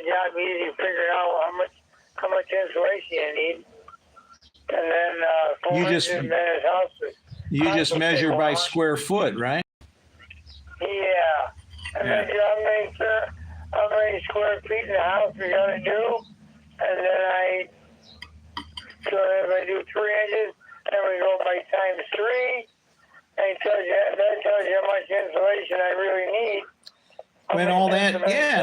job easy figuring out how much insulation you need. And then you just measure by square foot, right? Yeah. And then how many square feet in the house we're gonna do, and then so if I do 3 inches, then we go by times 3, and that tells you how much insulation I really need. And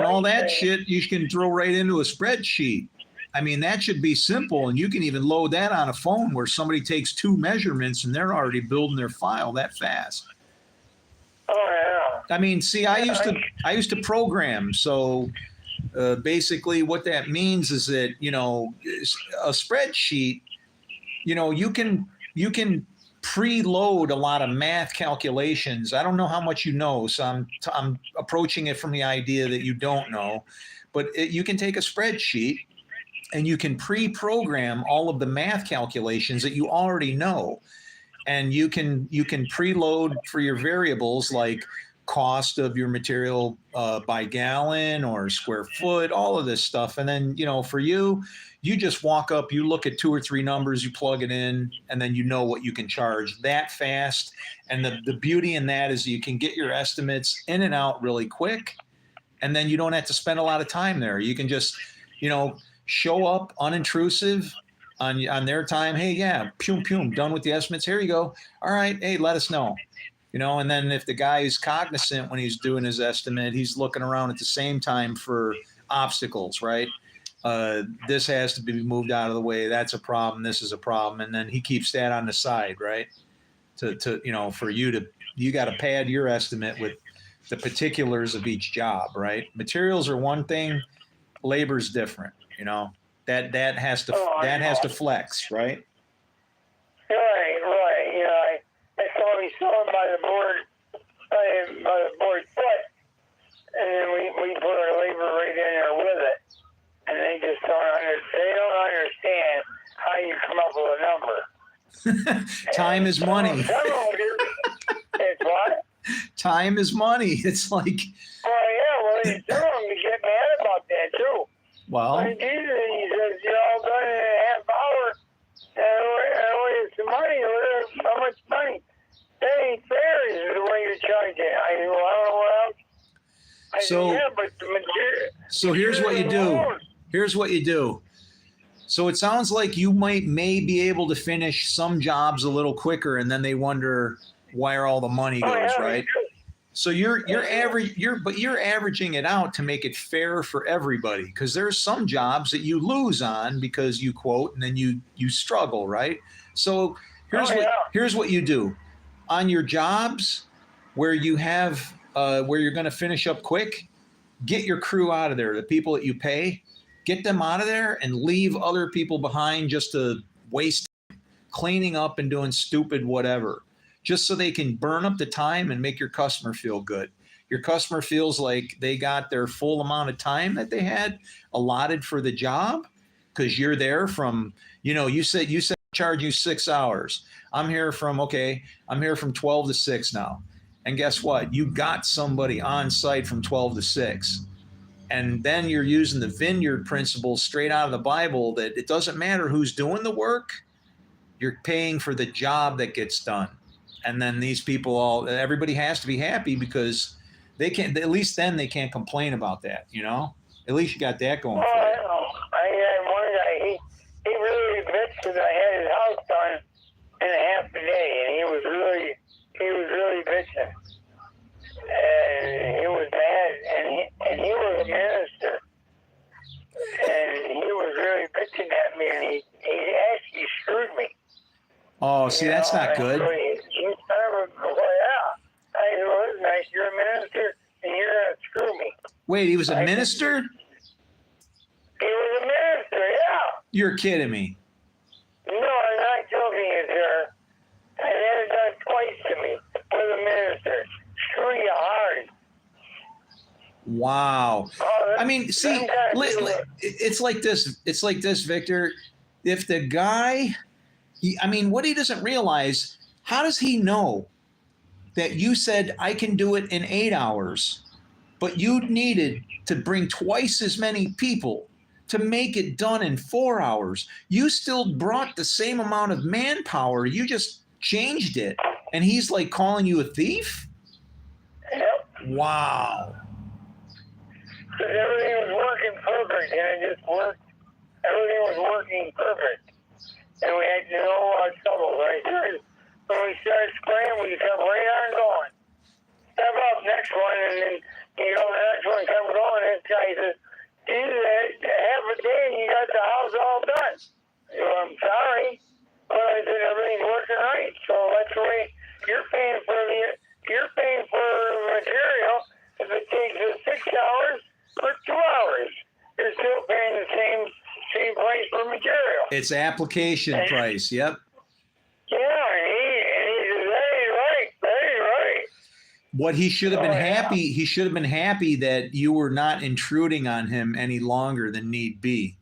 all that shit you can throw right into a spreadsheet. I mean, that should be simple, and you can even load that on a phone where somebody takes 2 measurements and they're already building their file that fast. Oh yeah. I mean, see, I used to program, so basically what that means is that a spreadsheet, you can preload a lot of math calculations. I don't know how much you know, so I'm approaching it from the idea that you don't know, but you can take a spreadsheet and you can pre-program all of the math calculations that you already know. And you can preload for your variables like cost of your material by gallon or square foot, all of this stuff. And then, for you just walk up, you look at 2 or 3 numbers, you plug it in, and then you know what you can charge that fast. And the beauty in that is you can get your estimates in and out really quick. And then you don't have to spend a lot of time there. You can just, show up unintrusive on their time. Hey, yeah, done with the estimates. Here you go. All right. Hey, let us know. And then if the guy is cognizant when he's doing his estimate, he's looking around at the same time for obstacles, right? This has to be moved out of the way. That's a problem. This is a problem. And then he keeps that on the side, right? For you got to pad your estimate with the particulars of each job, right? Materials are one thing, labor's different, that has to flex, right? Right. I saw me selling by the board foot, and then we put our labor right in there with it, and they don't understand how you come up with a number. Time is money. It's what? Time is money. It's like. Well, some of them get mad about that too. Well. He says, all done in a half hour, and it's money. How much money? That ain't fair. Is the way you're charging. I don't know what else. So here's what you do. Here's what you do. So it sounds like you may be able to finish some jobs a little quicker, and then they wonder where all the money goes, right? So you're averaging it out to make it fair for everybody, because there's some jobs that you lose on because you quote and then you struggle, right? So here's what you do on your jobs where you have where you're going to finish up quick. Get your crew out of there, the people that you pay. Get them out of there and leave other people behind just to waste time cleaning up and doing stupid whatever, just so they can burn up the time and make your customer feel good. Your customer feels like they got their full amount of time that they had allotted for the job because you're there from, you said charge you 6 hours. I'm here from 12 to 6 now. And guess what? You got somebody on site from 12 to 6. And then you're using the vineyard principle straight out of the Bible that it doesn't matter who's doing the work, you're paying for the job that gets done. And then these people everybody has to be happy because they can't, at least then they can't complain about that, At least you got that going for you. I know. I had one guy, he really bitched that I had his house done in a half a day, and he was really bitching. And he was mad, and he was a minister. And he was really bitching at me, and he actually screwed me. Oh, see, that's not good. I said, nice, you're a minister, and you're going to screw me. Wait, he was a minister? He was a minister, yeah. You're kidding me. No, I'm not joking you, sir. I had it done twice to me with a minister. Screw you hard. Wow. I mean, see, it's like this. It's like this, Victor. If the guy, what he doesn't realize, how does he know that you said I can do it in 8 hours but you needed to bring twice as many people to make it done in 4 hours. You still brought the same amount of manpower. You just changed it. And he's like calling you a thief? Yep. Wow. Because everything was working perfect, and it just worked. Everything was working perfect. And we had no trouble. When we started spraying, we kept right on going. Step up, next one, and then, the next one kept going. This guy says, half a day and you got the house all done. I'm sorry, but I said everything's working right. So that's the way you're paying for material. If it takes us 6 hours or 2 hours, you're still paying the same price for material. It's application price. Yep. Yeah, and he says, that ain't right. What he should have been happy. He should have been happy that you were not intruding on him any longer than need be,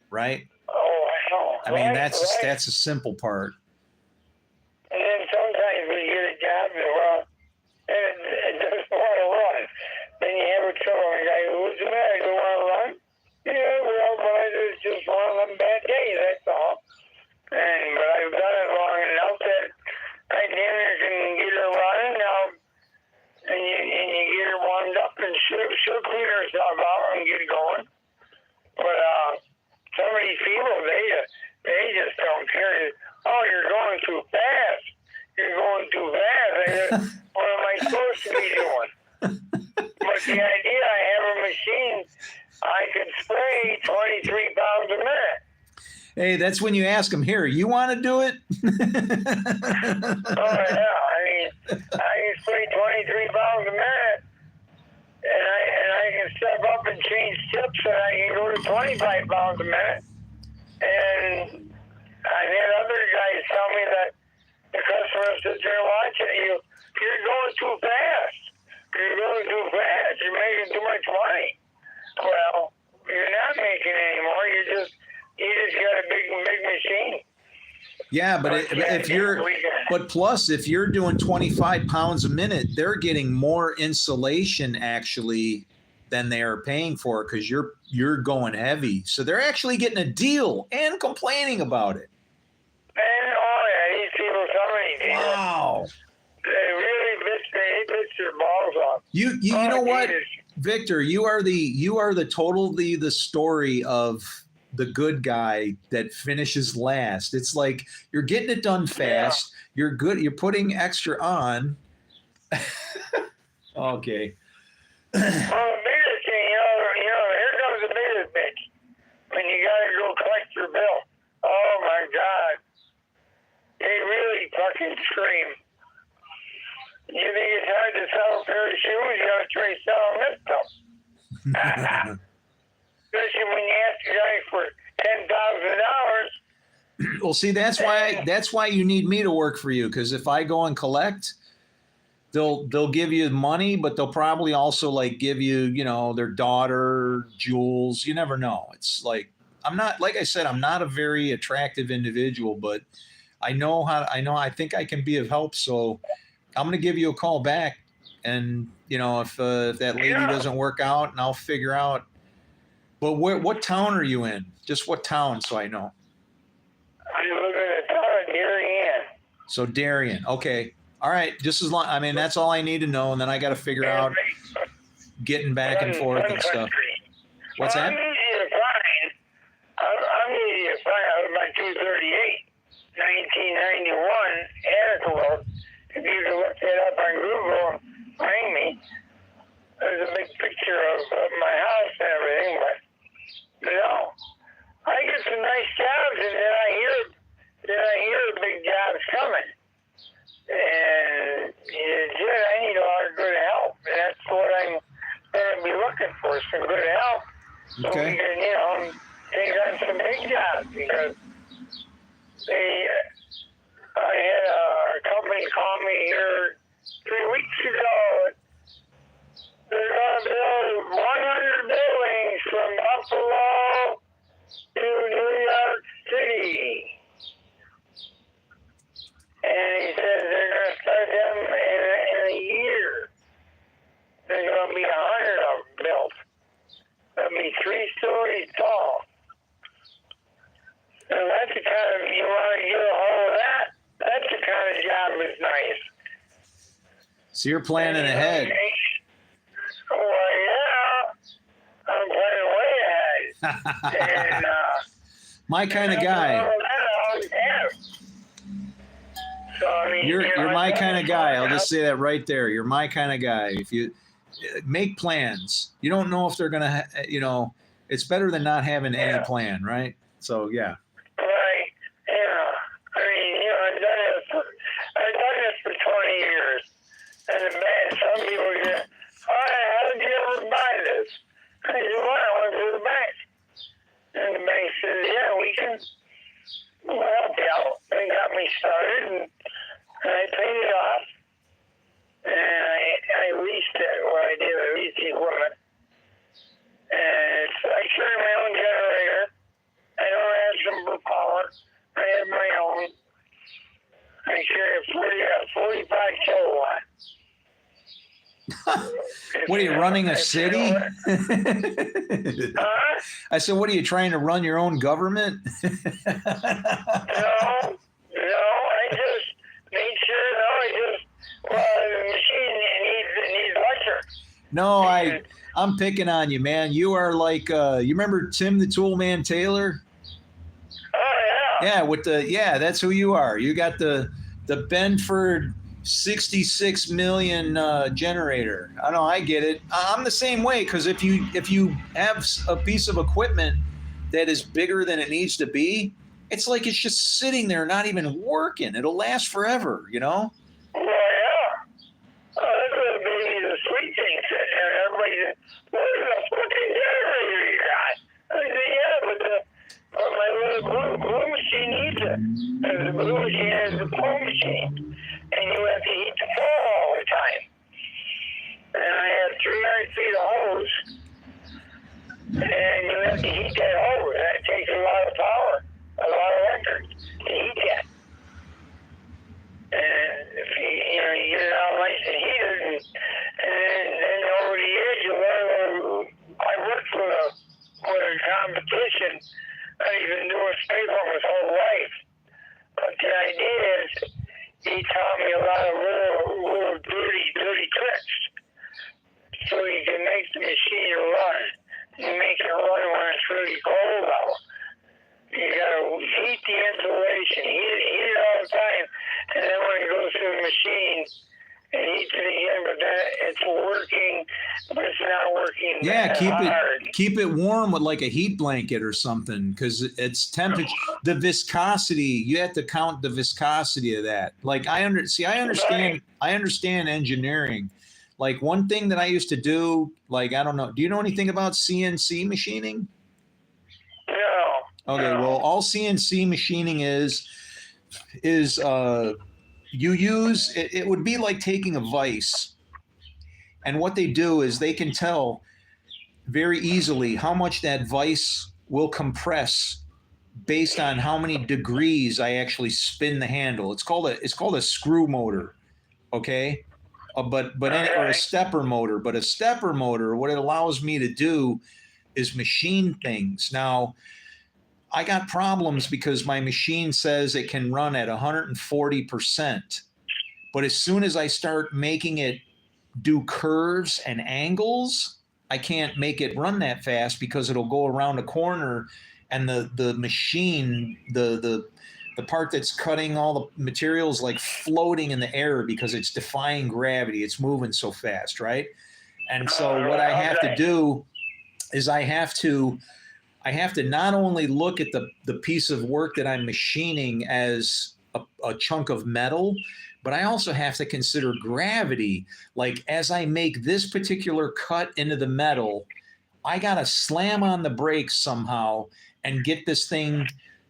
right? Oh, I know. I mean, that's a simple part. And then sometimes we get a job and it doesn't want to run. Then you have a trouble. And guy, what's the matter? You want to run? Yeah, well, but it's just one of them bad days. That's all. But I've done it long enough that I can get her running now. And you get her warmed up, and she'll clean herself out and get going. But some of these people, they just don't care. Oh, you're going too fast. You're going too fast. I said, what am I supposed to be doing? But the idea, I have a machine. I can spray 23 pounds a minute. Hey, that's when you ask them, here, you want to do it? Oh, yeah. I can spray 23 pounds a minute. And I can step up and change tips, and I can go to 25 pounds a minute. And I've had other guys tell me that the customers sit there watching you. You're going too fast. You're going too fast. You're making too much money. Well, you're not making any more. You just got a big machine. Yeah, but if you're doing 25 pounds a minute, they're getting more insulation actually than they are paying for because you're going heavy. So they're actually getting a deal and complaining about it. And these people, somebody, wow, they really bitch their balls off. You know what, Victor? You are the story of the good guy that finishes last. It's like you're getting it done fast. Yeah. You're good. You're putting extra on. Okay. Well, the biggest thing, here comes the biggest bitch. When you gotta go collect your bill. Oh my God. They really fucking scream. You think it's hard to sell a pair of shoes? You gotta try selling this stuff. Especially when you ask a guy for $10,000. Well, see, that's why you need me to work for you. Because if I go and collect, they'll give you money, but they'll probably also like give you, their daughter, jewels. You never know. It's like I'm not a very attractive individual, but I think I can be of help. So I'm going to give you a call back, and if that lady doesn't work out, and I'll figure out. But what town are you in? Just what town, so I know. I live in a town of Darien. So Darien, okay, all right. Just as long. I mean, that's all I need to know, and then I got to figure out getting back and forth and stuff. What's that? I'm easy to find. Out of my 238, 1991 Attica. If you can look that up on Google, find me. There's a big picture of my house and everything, but I get some nice jobs, and then I hear big jobs coming, and I need a lot of good help, and that's what I'm going to be looking for, some good help, so we can take on some big jobs, because I had a company call me here 3 weeks ago. They're going to build 100 buildings from Buffalo to New York City. And he says they're going to start them in a year. There's going to be 100 of 3 stories tall. And that's the kind of, you want to get a hold of that, that's the kind of job that's nice. So you're planning ahead. Well, yeah, I'm planning way ahead. And, My kind of guy. So, I mean, You're my kind of guy. I'll just say that right there. You're my kind of guy. If you make plans, you don't know if they're gonna, it's better than not having any plan, right? So yeah. Right. Yeah. I mean, I've done this for 20 years, and some people say, how did you ever buy this? I said, well, I went to the bank. And the bank said, yeah, we can help you out. They got me started, and I paid it off. And I leased it, or I did. I leased the equipment. And I carry my own generator. I don't have some power. I have my own. I carry a 45 kilowatt. What are you running a city? I said, what are you trying to run your own government? No, I just made sure, the machine needs electric. No, I'm picking on you, man. You are like, you remember Tim the Toolman Taylor? Oh, yeah. Yeah, that's who you are. You got the Benford 66 million generator. I know, I get it. I'm the same way, because if you have a piece of equipment that is bigger than it needs to be, it's like it's just sitting there, not even working. It'll last forever, Well, yeah. That's the sweet thing sitting there. Everybody said, what is a fucking generator you got? I said, yeah, but my little blue machine needs it. And the blue machine has the pull machine. And you have to heat the floor all the time. And I have 300 feet of hose. And you have to heat that hose. That takes a lot of power, a lot of electric to heat that. And if you get it all nice and heated, and then over the years you learn. I worked with a competition. I even knew a spray for his whole life. But the idea is, he taught me a lot of little dirty tricks, so you can make the machine run. You make it run when it's really cold out. You gotta heat the insulation, heat it all the time, and then when it goes through the machine, it heats it again. But then it's working, but it's not working. Yeah, keep it warm with like a heat blanket or something, because it's temperature, the viscosity. You have to count the viscosity of that. Like I understand engineering. Like one thing that I used to do, like I don't know. Do you know anything about CNC machining? No. Okay, well, all CNC machining is you use it would be like taking a vise, and what they do is they can tell very easily how much that vise will compress based on how many degrees I actually spin the handle. It's called a screw motor, okay? Or a stepper motor. But a stepper motor, what it allows me to do is machine things. Now, I got problems because my machine says it can run at 140%. But as soon as I start making it do curves and angles, I can't make it run that fast because it'll go around a corner, and the machine, the part that's cutting all the materials, like floating in the air because it's defying gravity. It's moving so fast, right? And so what I have to do is I have to not only look at the piece of work that I'm machining as a chunk of metal, but I also have to consider gravity. Like as I make this particular cut into the metal, I got to slam on the brakes somehow and get this thing,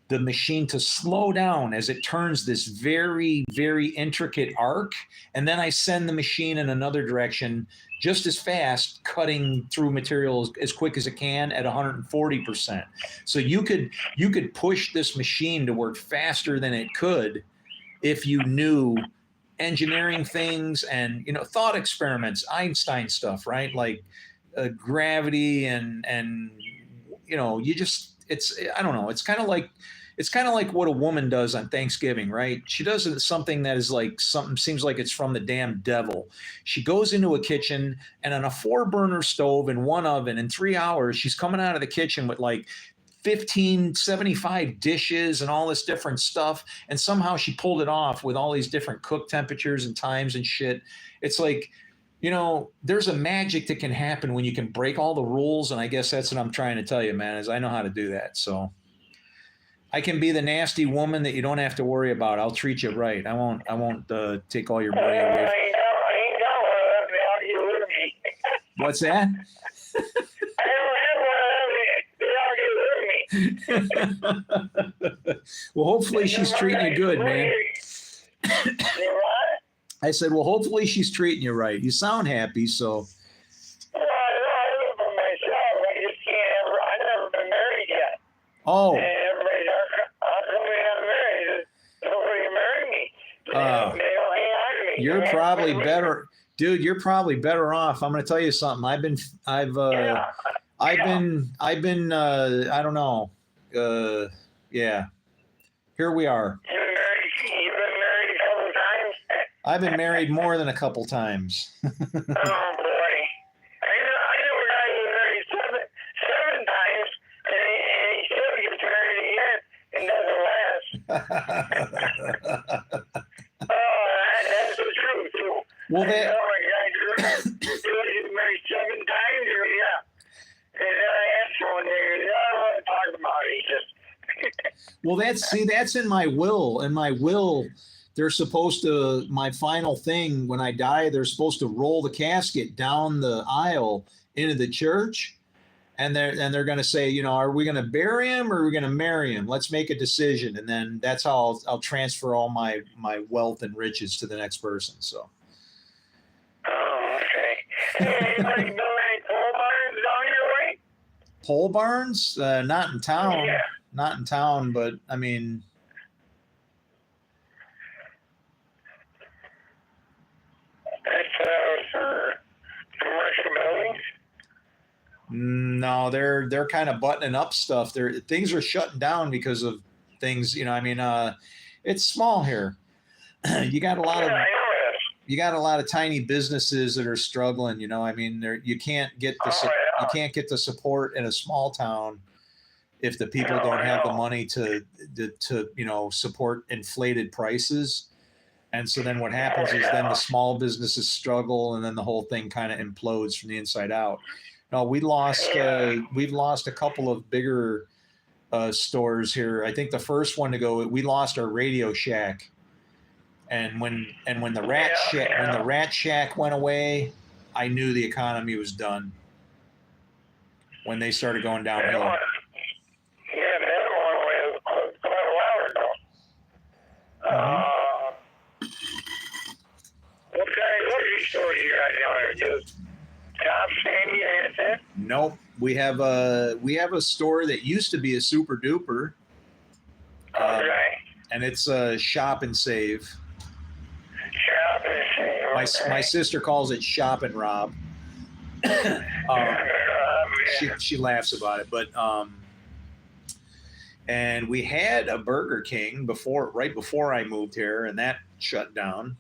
the machine, to slow down as it turns this very, very intricate arc. And then I send the machine in another direction just as fast, cutting through materials as quick as it can at 140%. So you could push this machine to work faster than it could if you knew engineering things and, thought experiments, Einstein stuff, right? Like gravity and you just, I don't know. It's kind of like what a woman does on Thanksgiving, right? She does something that is like something seems like it's from the damn devil. She goes into a kitchen and on a 4-burner stove and 1 oven in 3 hours, she's coming out of the kitchen with like 75 dishes and all this different stuff. And somehow she pulled it off with all these different cook temperatures and times and shit. It's like, there's a magic that can happen when you can break all the rules. And I guess that's what I'm trying to tell you, man, is I know how to do that. So I can be the nasty woman that you don't have to worry about. I'll treat you right. I won't take all your money away. I know. Argue with me. What's that? I don't ever argue with me. Well, hopefully she's treating you good, man. I said, well, hopefully she's treating you right. You sound happy, so. Well, I live for myself. I just can't I've never been married yet. Oh. And everybody's how come we not married? Nobody can marry me. They don't hang on to me. You're probably better, dude. You're probably better off. I'm going to tell you something. I've been, I don't know. Yeah. Here we are. You've been married a couple times? I've been married more than a couple times. Oh, boy. I know a guy who was married seven times, and he still gets married again and doesn't last. That's the truth, too. Well, I know a guy who was married 7 times, yeah. And then I asked him one day, I don't want to talk about it. He just... Well, that's in my will. In my will, they're supposed to, my final thing when I die, they're supposed to roll the casket down the aisle into the church. And they're going to say, are we going to bury him or are we going to marry him? Let's make a decision. And then that's how I'll transfer all my wealth and riches to the next person. So. Oh, okay. Hey, anybody build any pole barns down your way? Pole barns? Not in town. Yeah. Not in town, but I mean. That's for commercial buildings? No, they're kind of buttoning up stuff. Things are shutting down because of things, it's small here. You got a lot of tiny businesses that are struggling, you can't get the support in a small town if the people don't have the money to support inflated prices. And so then what happens is then the small businesses struggle and then the whole thing kind of implodes from the inside out. No, we've lost a couple of bigger stores here. I think the first one to go, we lost our Radio Shack. And when the Rat Shack went away, I knew the economy was done. When they started going downhill. Yeah, the other one was quite a while ago. What kind of grocery stores you got down there? Just Top Sandy and that's it? Nope. We have a store that used to be a Super Duper. Okay. And it's a Shop and Save. Shop and Save. Okay. My sister calls it Shop and Rob. She laughs about it, but and we had a Burger King right before I moved here, and that shut down.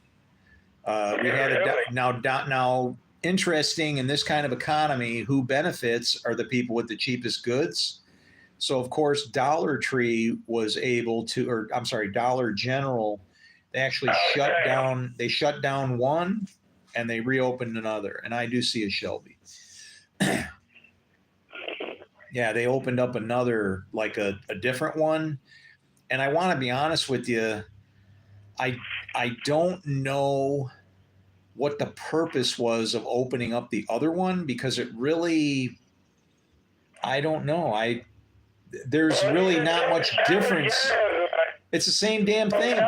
We had now interesting in this kind of economy, who benefits are the people with the cheapest goods. So of course, Dollar Tree was able to, or I'm sorry, Dollar General, they actually shut down one and they reopened another. And I do see a Shelby. Yeah, they opened up another, like a different one. And I want to be honest with you, I don't know what the purpose was of opening up the other one, because it really, I don't know. There's really not much difference. It's the same damn thing.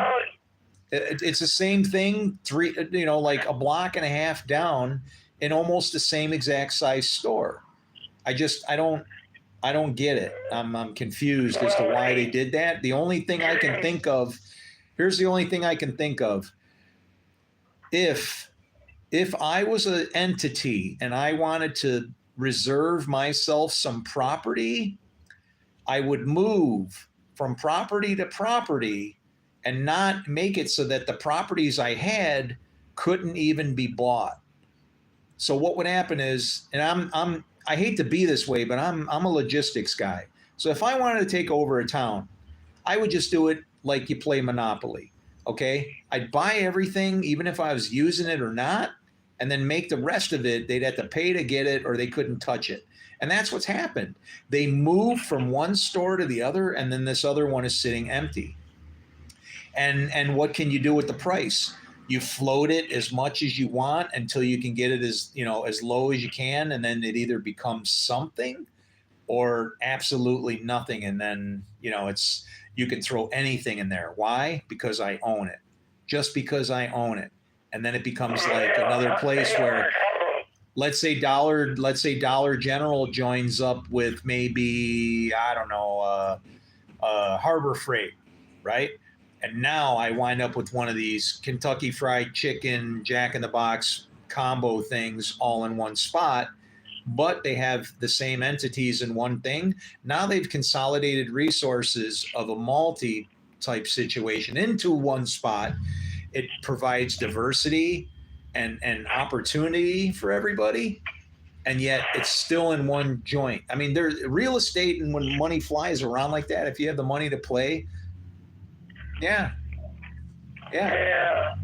It's the same thing, like a block and a half down in almost the same exact size store. I don't get it. I'm confused as to why they did that. The only thing I can think of, here's the only thing I can think of. If I was an entity and I wanted to reserve myself some property, I would move from property to property and not make it so that the properties I had couldn't even be bought. So what would happen is, and I hate to be this way, but I'm a logistics guy. So if I wanted to take over a town, I would just do it like you play Monopoly. Okay, I'd buy everything, even if I was using it or not, and then make the rest of it. They'd have to pay to get it, or they couldn't touch it. And that's what's happened. They move from one store to the other, and then this other one is sitting empty. And what can you do with the price? You float it as much as you want until you can get it as, you know, as low as you can, and then it either becomes something or absolutely nothing. And then, you know, it's, you can throw anything in there. Why? Because I own it. Just because I own it. And then it becomes like another place where, let's say Dollar General joins up with maybe, I don't know, Harbor Freight, right? And now I wind up with one of these Kentucky Fried Chicken, Jack in the Box combo things all in one spot, but they have the same entities in one thing. Now they've consolidated resources of a multi type situation into one spot. It provides diversity and opportunity for everybody, and yet it's still in one joint. I mean, there's real estate, and when money flies around like that, if you have the money to play, yeah, yeah. Yeah.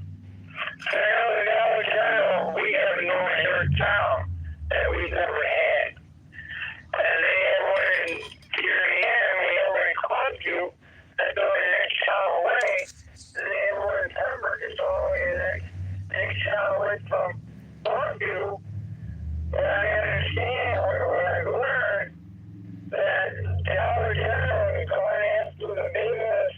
And now we have no air town that we've never had. And they have one in here in the end, we have one in Cloudview, that's only the next town away. And they have one in Pembroke, it's only the next town away from Longview. But I understand where I learned that Dollar General is going after the business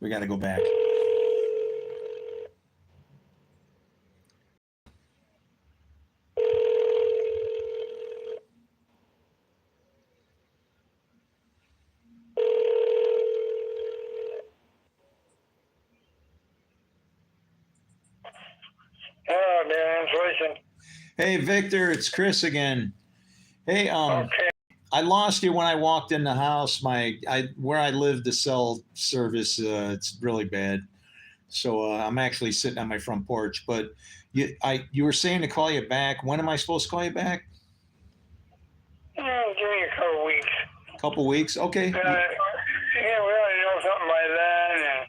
We got to go back. Oh, man, listen. Hey, Victor, it's Chris again. Hey, Okay. I lost you when I walked in the house. Where I live, the cell service, it's really bad. So I'm actually sitting on my front porch. But you were saying to call you back. When am I supposed to call you back? Give me a couple weeks. Couple weeks, okay. Yeah, we ought to know something by then.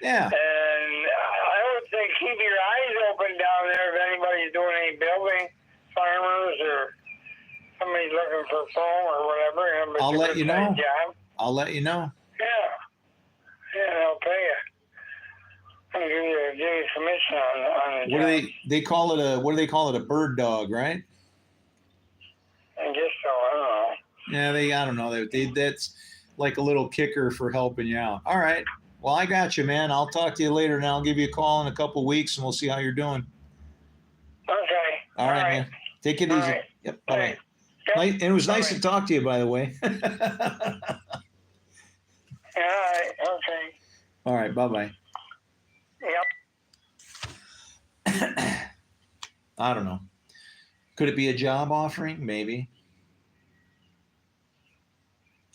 Yeah. And I would say keep your eyes open down there if anybody's doing any building, farmers or somebody's looking for foam or whatever. I'll let you know. Job. I'll let you know. Yeah, I'll pay you. I'll give you commission on the What job. do they call it? What do they call it? A bird dog, right? I guess so. I don't know. Yeah, I don't know. That's like a little kicker for helping you out. All right. Well, I got you, man. I'll talk to you later, and I'll give you a call in a couple weeks, and we'll see how you're doing. Okay. All right, man. Take it All easy. right. Yep. Bye. Yep. And it was nice Bye. to talk to you, by the way. Yeah, all right. Okay. All right. Bye. Yep. I don't know. Could it be a job offering? Maybe.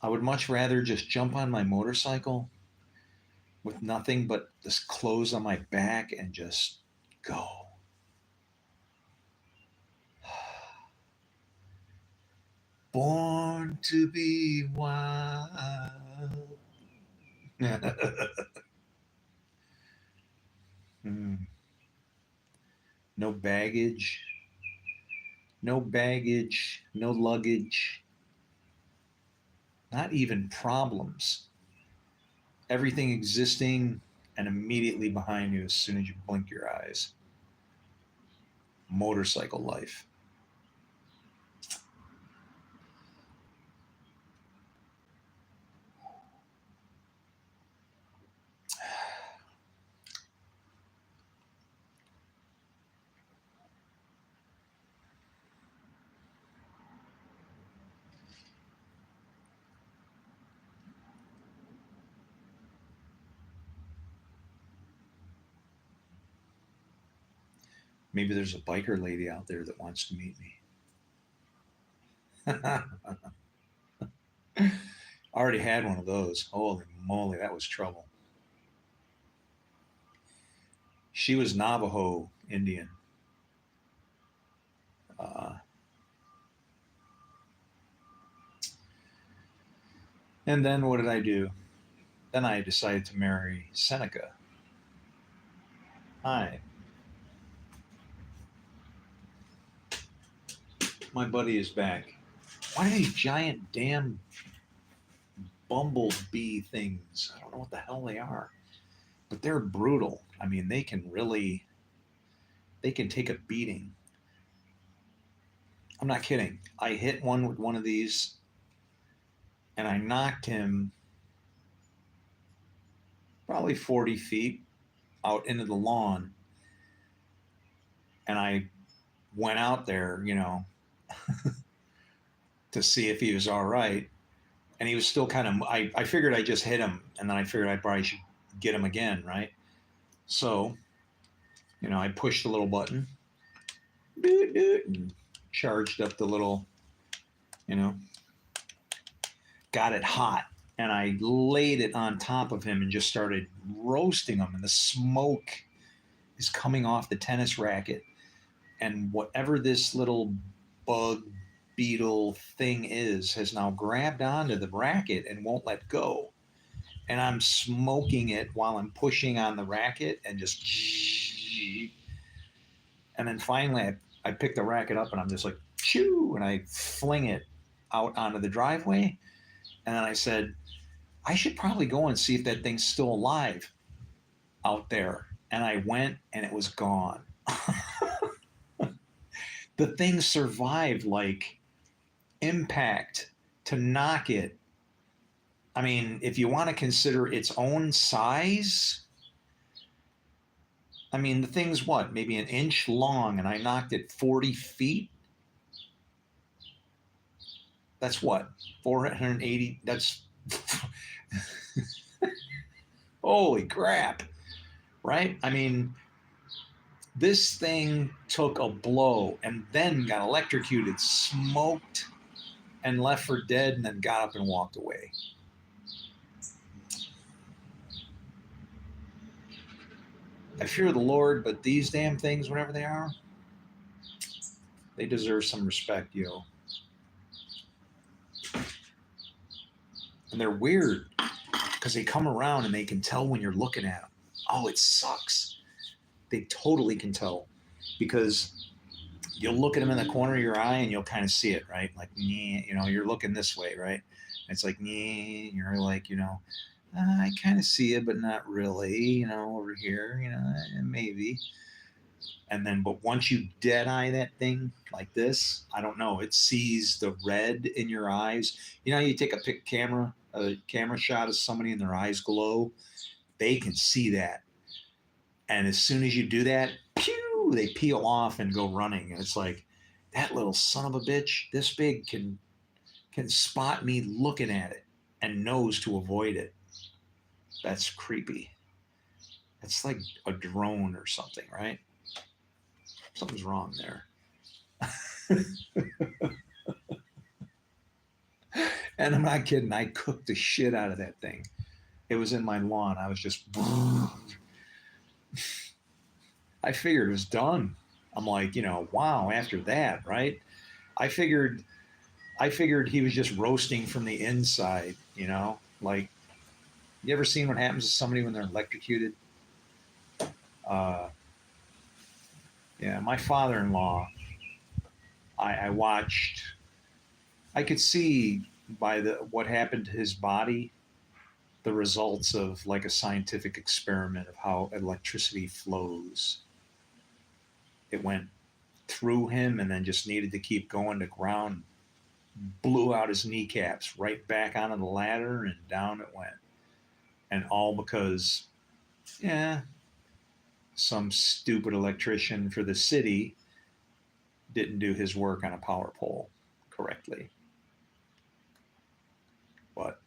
I would much rather just jump on my motorcycle with nothing but this clothes on my back and just go. Born to be wild. No baggage, no luggage, not even problems. Everything existing and immediately behind you as soon as you blink your eyes. Motorcycle life. Maybe there's a biker lady out there that wants to meet me. I already had one of those. Holy moly, that was trouble. She was Navajo Indian. And then what did I do? Then I decided to marry Seneca. Hi. My buddy is back. Why are these giant damn bumblebee things? I don't know what the hell they are, but they're brutal. I mean, they can take a beating. I'm not kidding. I hit one with one of these and I knocked him probably 40 feet out into the lawn. And I went out there, to see if he was all right. And he was still kind of, I figured I just hit him and then I figured I probably should get him again, right? So, I pushed the little button, and charged up the little, got it hot. And I laid it on top of him and just started roasting him. And the smoke is coming off the tennis racket. And whatever this little bug beetle thing has now grabbed onto the racket and won't let go. And I'm smoking it while I'm pushing on the racket and just. And then finally I pick the racket up and I'm just like, chew, and I fling it out onto the driveway. And then I said, I should probably go and see if that thing's still alive out there. And I went and it was gone. The thing survived like impact to knock it I mean, if you want to consider its own size, I mean, the thing's what, maybe an inch long, and I knocked it 40 feet. That's what, 480. That's holy crap, right? I mean, this thing took a blow and then got electrocuted, smoked, and left for dead, and then got up and walked away. I fear the Lord, but these damn things, whatever they are, they deserve some respect, yo. And they're weird because they come around and they can tell when you're looking at them. Oh, it sucks. They totally can tell because you'll look at them in the corner of your eye and you'll kind of see it, right? Like, you know, you're looking this way, right? And it's like, you're like, you know, I kind of see it, but not really, you know, over here, you know, maybe. And then, but once you dead eye that thing like this, I don't know, it sees the red in your eyes. You know, you take a camera shot of somebody and their eyes glow, they can see that. And as soon as you do that, pew, they peel off and go running. And it's like, that little son of a bitch, this big, can spot me looking at it and knows to avoid it. That's creepy. It's like a drone or something, right? Something's wrong there. And I'm not kidding. I cooked the shit out of that thing. It was in my lawn. I was just, I figured it was done. I'm like, you know, wow, after that, right? I figured he was just roasting from the inside, you know? Like, you ever seen what happens to somebody when they're electrocuted? Yeah, my father-in-law, I watched, I could see by what happened to his body, the results of like a scientific experiment of how electricity flows. It went through him and then just needed to keep going to ground, blew out his kneecaps, right back onto the ladder, and down it went. And all because, yeah, some stupid electrician for the city didn't do his work on a power pole correctly. But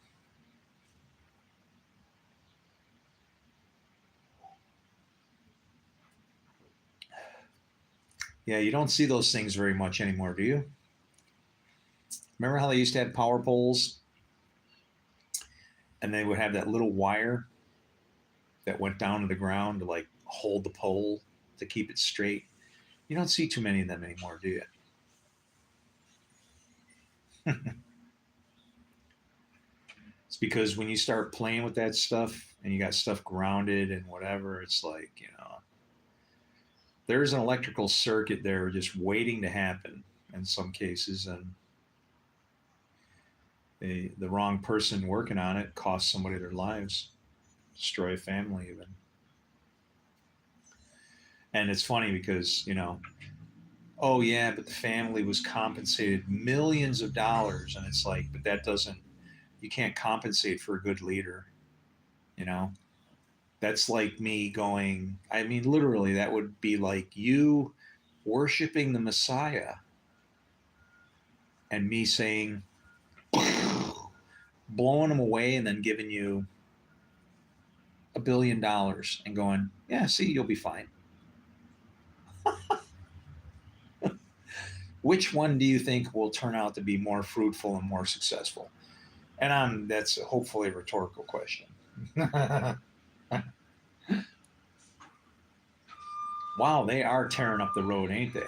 yeah, you don't see those things very much anymore, do you? Remember how they used to have power poles and they would have that little wire that went down to the ground to like hold the pole to keep it straight? You don't see too many of them anymore, do you? It's because when you start playing with that stuff and you got stuff grounded and whatever, it's like, you know, there's an electrical circuit there just waiting to happen in some cases, and the wrong person working on it costs somebody their lives, destroy a family even. And it's funny because, you know, oh yeah, but the family was compensated millions of dollars, and it's like, but that doesn't, you can't compensate for a good leader, you know. That's like me going, I mean, literally, that would be like you worshiping the Messiah and me saying, blowing him away and then giving you $1 billion and going, yeah, see, you'll be fine. Which one do you think will turn out to be more fruitful and more successful? And that's hopefully a rhetorical question. Wow, they are tearing up the road, ain't they?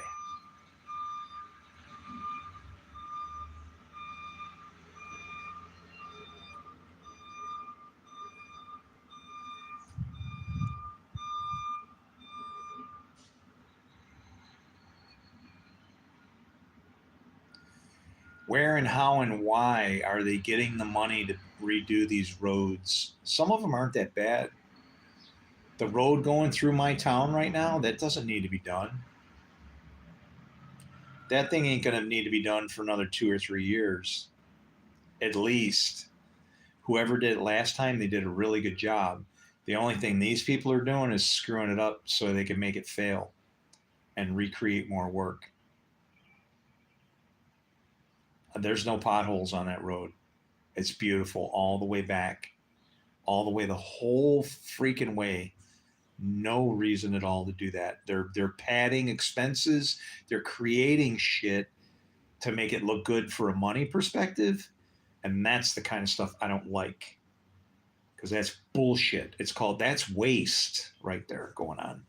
Where and how and why are they getting the money to redo these roads? Some of them aren't that bad. The road going through my town right now, that doesn't need to be done. That thing ain't going to need to be done for another 2 or 3 years, at least. Whoever did it last time, they did a really good job. The only thing these people are doing is screwing it up so they can make it fail and recreate more work. There's no potholes on that road. It's beautiful all the way back, all the way, the whole freaking way. No reason at all to do that. They're padding expenses. They're creating shit to make it look good for a money perspective, and that's the kind of stuff I don't like, because that's bullshit. That's waste right there going on.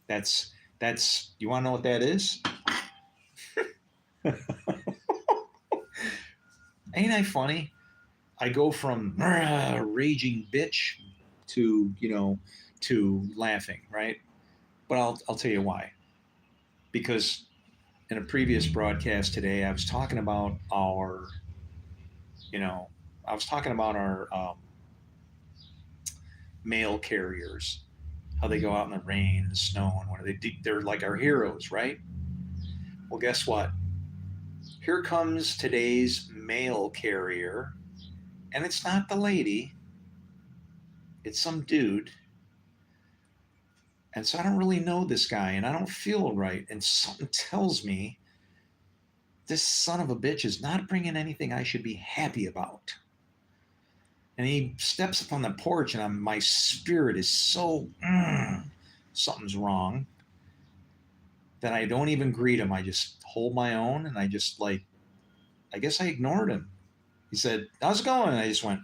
That's you want to know what that is? Ain't I funny? I go from raging bitch to to laughing, right? But I'll tell you why. Because in a previous broadcast today, I was talking about our, you know, I was talking about our mail carriers, how they go out in the rain and snow, and what are they? They're like our heroes, right? Well, guess what? Here comes today's mail carrier, and it's not the lady; it's some dude. And so I don't really know this guy, and I don't feel right, and something tells me this son of a bitch is not bringing anything I should be happy about. And he steps up on the porch, and my spirit is so something's wrong that I don't even greet him. I just hold my own, and I just I guess I ignored him. He said, "How's it going?" And I just went,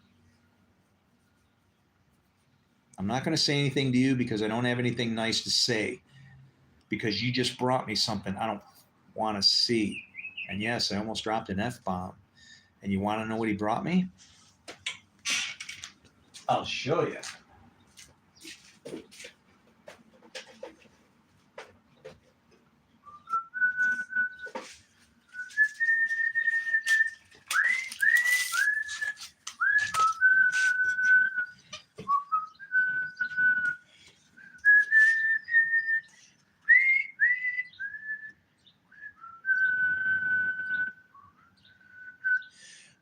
"I'm not going to say anything to you because I don't have anything nice to say, because you just brought me something I don't want to see." And yes, I almost dropped an F-bomb. And you want to know what he brought me? I'll show you.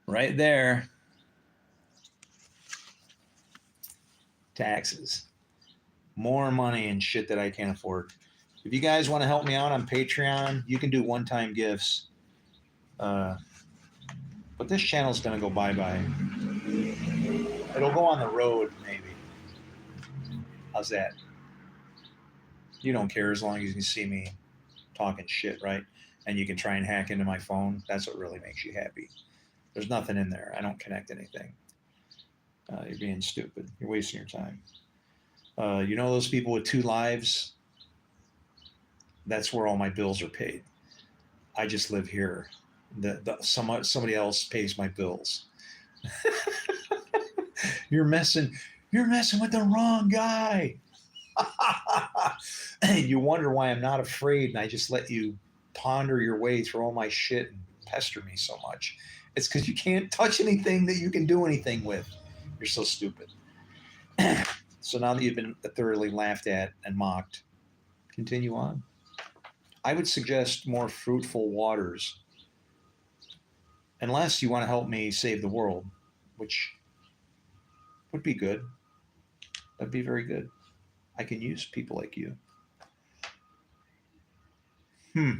Right there. Taxes. More money and shit that I can't afford. If you guys want to help me out on Patreon, you can do one-time gifts. But this channel's going to go bye-bye. It'll go on the road, maybe. How's that? You don't care as long as you can see me talking shit, right? And you can try and hack into my phone. That's what really makes you happy. There's nothing in there. I don't connect anything. You're being stupid. You're wasting your time. You know those people with 2 lives? That's where all my bills are paid. I just live here. Somebody else pays my bills. You're messing with the wrong guy. You wonder why I'm not afraid, and I just let you ponder your way through all my shit and pester me so much. It's because you can't touch anything that you can do anything with. You're so stupid. So now that you've been thoroughly laughed at and mocked, continue on. I would suggest more fruitful waters, unless you want to help me save the world, which would be good. That'd be very good. I can use people like you. Hmm.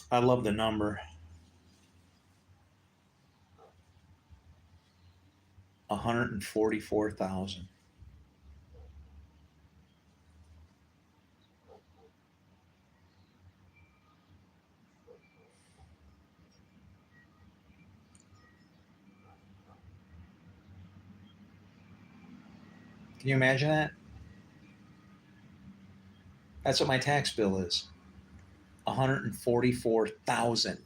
I love the number 144,000. Can you imagine that? That's what my tax bill is. 144,000.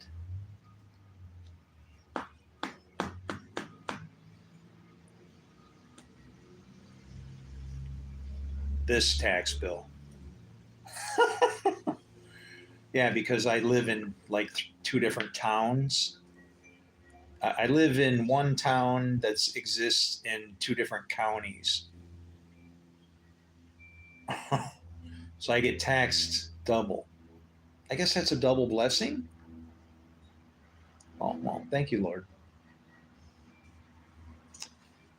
this tax bill. Yeah, because I live in like two different towns. I live in one town that exists in two different counties. So I get taxed double. I guess that's a double blessing. Oh, well, thank you, Lord.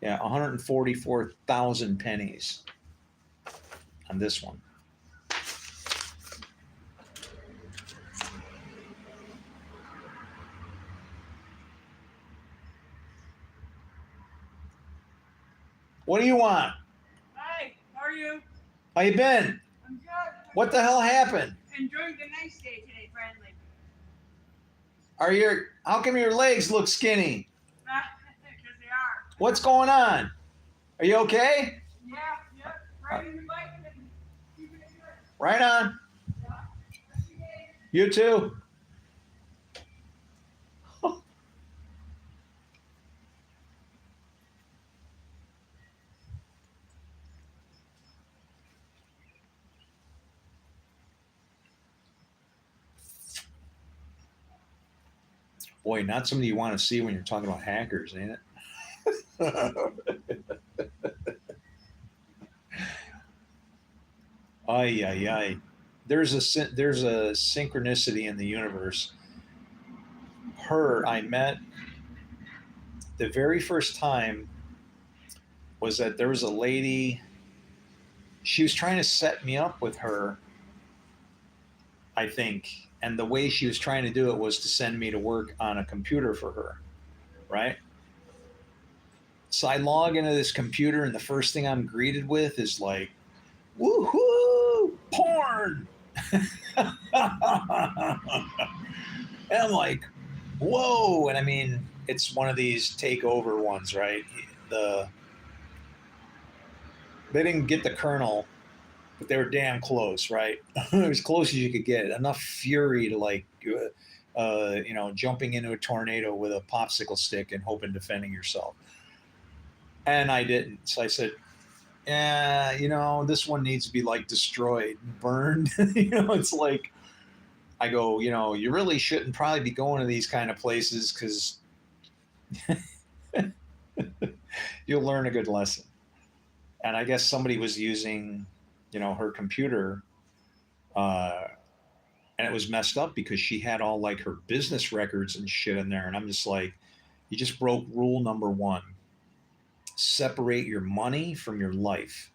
Yeah, 144,000 pennies on this one. What do you want? Hi, how are you? How you been? I'm good. What the hell happened? Enjoying the nice day today, finally. How come your legs look skinny? Because they are. What's going on? Are you okay? Yeah, yep. Riding the bike and keeping it good. Right on. Yeah. Happy day. You too. Boy, not somebody you want to see when you're talking about hackers, ain't it? Ay, ay, ay. There's a synchronicity in the universe. Her I met the very first time was that there was a lady. She was trying to set me up with her, I think, and the way she was trying to do it was to send me to work on a computer for her, right? So I log into this computer, and the first thing I'm greeted with is like, woohoo, porn. And I'm like, whoa. And I mean, it's one of these takeover ones, right? They didn't get the kernel, but they were damn close, right? As close as you could get. Enough fury to like, jumping into a tornado with a popsicle stick and hoping defending yourself. And I didn't. So I said, yeah, this one needs to be like destroyed, burned. It's like, I go, you really shouldn't probably be going to these kind of places because you'll learn a good lesson. And I guess somebody was using, her computer, and it was messed up because she had all like her business records and shit in there. And I'm just like, you just broke rule number one. Separate your money from your life.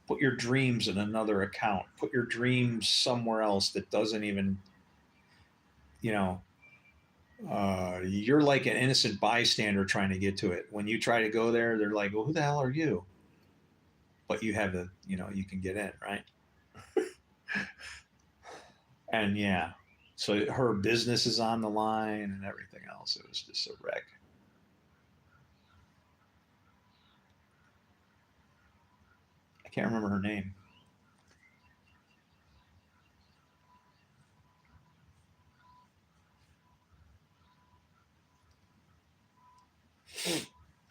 Put your dreams in another account. Put your dreams somewhere else that doesn't even, you're like an innocent bystander trying to get to it. When you try to go there, they're like, well, who the hell are you? But you have you can get in, right? And yeah, so her business is on the line and everything else. It was just a wreck. I can't remember her name.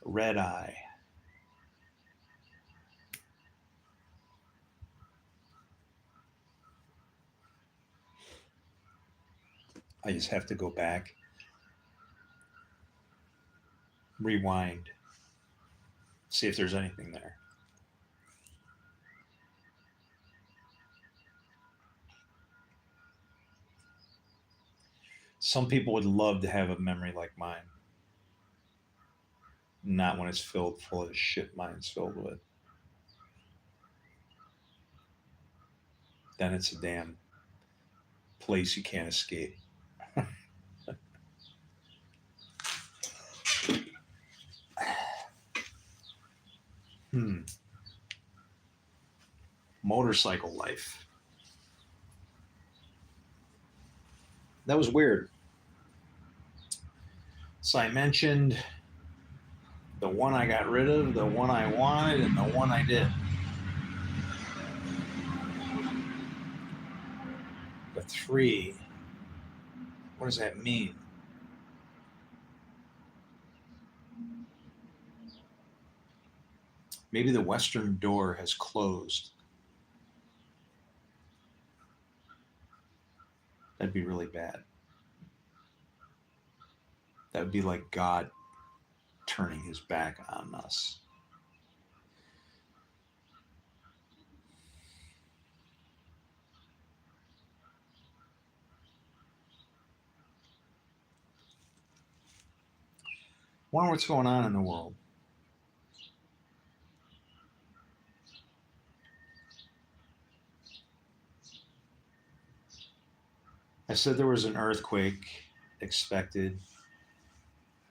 Red Eye. I just have to go back, rewind, see if there's anything there. Some people would love to have a memory like mine. Not when it's filled full of shit mine's filled with. Then it's a damn place you can't escape. Motorcycle life. That was weird. So I mentioned the one I got rid of, the one I wanted, and the one I did. The three. What does that mean? Maybe the western door has closed. That'd be really bad. That would be like God turning his back on us. Wonder what's going on in the world. I said there was an earthquake expected,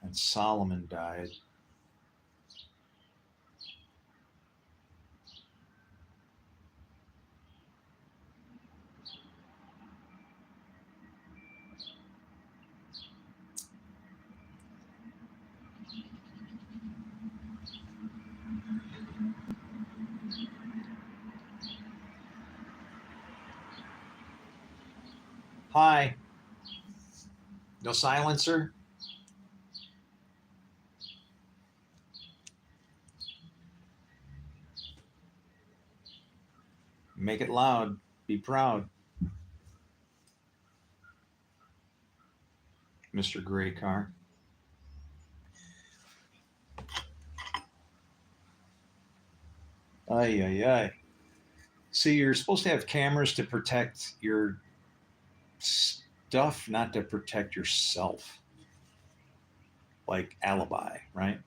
and Solomon died. Hi. No silencer? Make it loud. Be proud. Mr. Gray Car. Ay, ay, ay. See, you're supposed to have cameras to protect your stuff, not to protect yourself. Like alibi, right?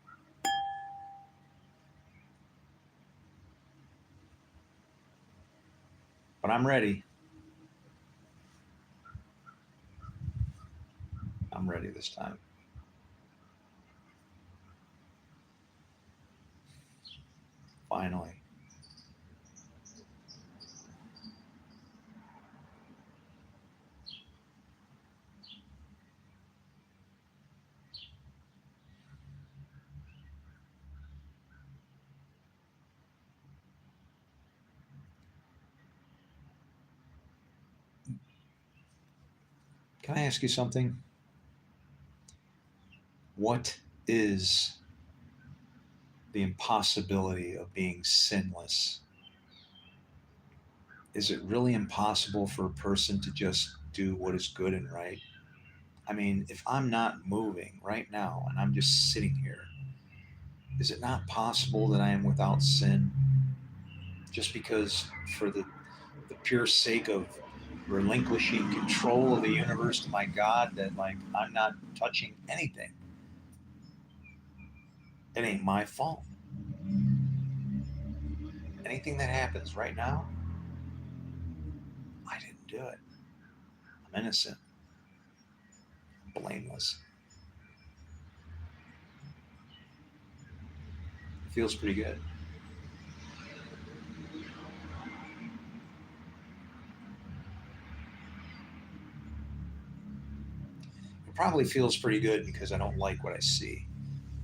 But I'm ready. I'm ready this time. Finally. Can I ask you something? What is the impossibility of being sinless? Is it really impossible for a person to just do what is good and right? I mean, if I'm not moving right now and I'm just sitting here, is it not possible that I am without sin just because for the pure sake of relinquishing control of the universe to my God, that like I'm not touching anything? It ain't my fault. Anything that happens right now, I didn't do it. I'm innocent, blameless. It feels pretty good. It probably feels pretty good because I don't like what I see.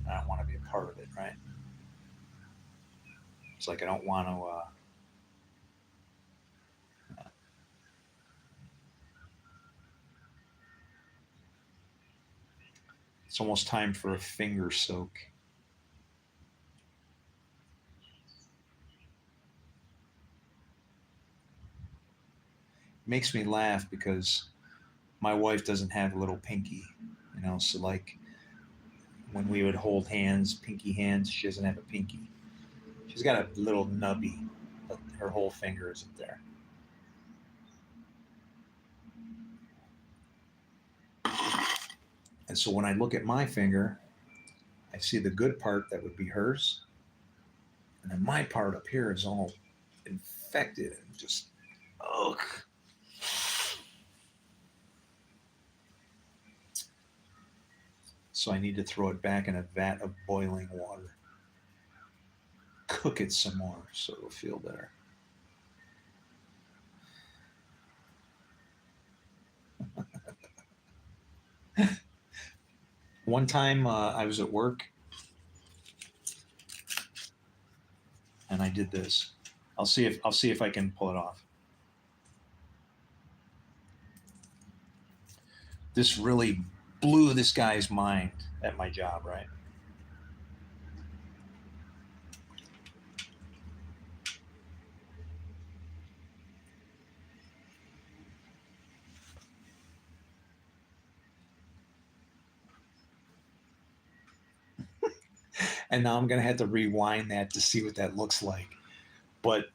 I don't want to be a part of it, right? It's like I don't want to. It's almost time for a finger soak. It makes me laugh because my wife doesn't have a little pinky, you know. So like when we would hold hands, pinky hands, she doesn't have a pinky. She's got a little nubby, but her whole finger isn't there. And so when I look at my finger, I see the good part that would be hers, and then my part up here is all infected and just ugh. So I need to throw it back in a vat of boiling water. Cook it some more so it'll feel better. One time I was at work and I did this. I'll see if I can pull it off. This really blew this guy's mind at my job, right? And now I'm going to have to rewind that to see what that looks like. But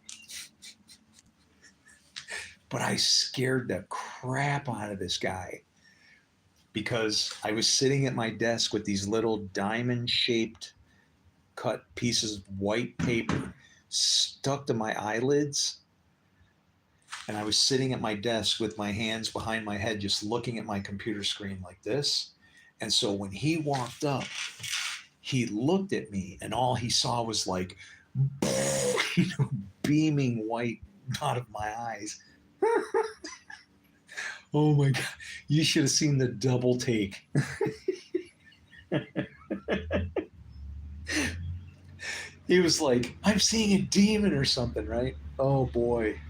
I scared the crap out of this guy because I was sitting at my desk with these little diamond shaped cut pieces of white paper stuck to my eyelids. And I was sitting at my desk with my hands behind my head, just looking at my computer screen like this. And so when he walked up, he looked at me, and all he saw was like, beaming white out of my eyes. Oh my God. You should have seen the double take. He was like, I'm seeing a demon or something, right? Oh boy.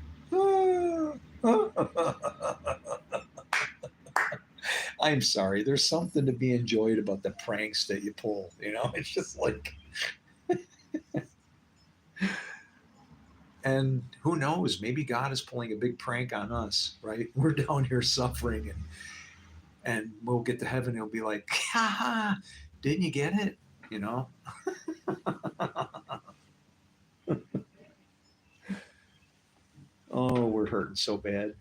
I'm sorry. There's something to be enjoyed about the pranks that you pull. It's just like, and who knows? Maybe God is pulling a big prank on us, right? We're down here suffering, and we'll get to heaven. He'll be like, ha, didn't you get it? Oh, we're hurting so bad.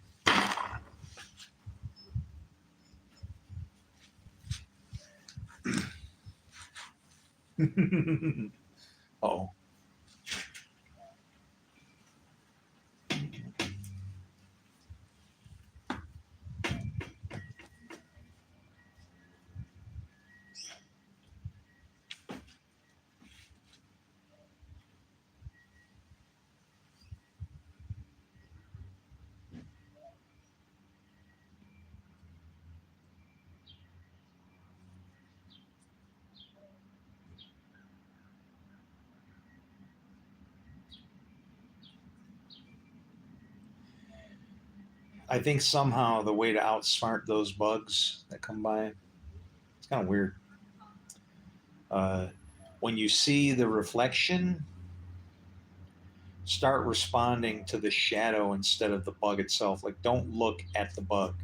Oh. I think somehow the way to outsmart those bugs that come by, it's kind of weird. Uh, when you see the reflection, start responding to the shadow instead of the bug itself. Like, don't look at the bug.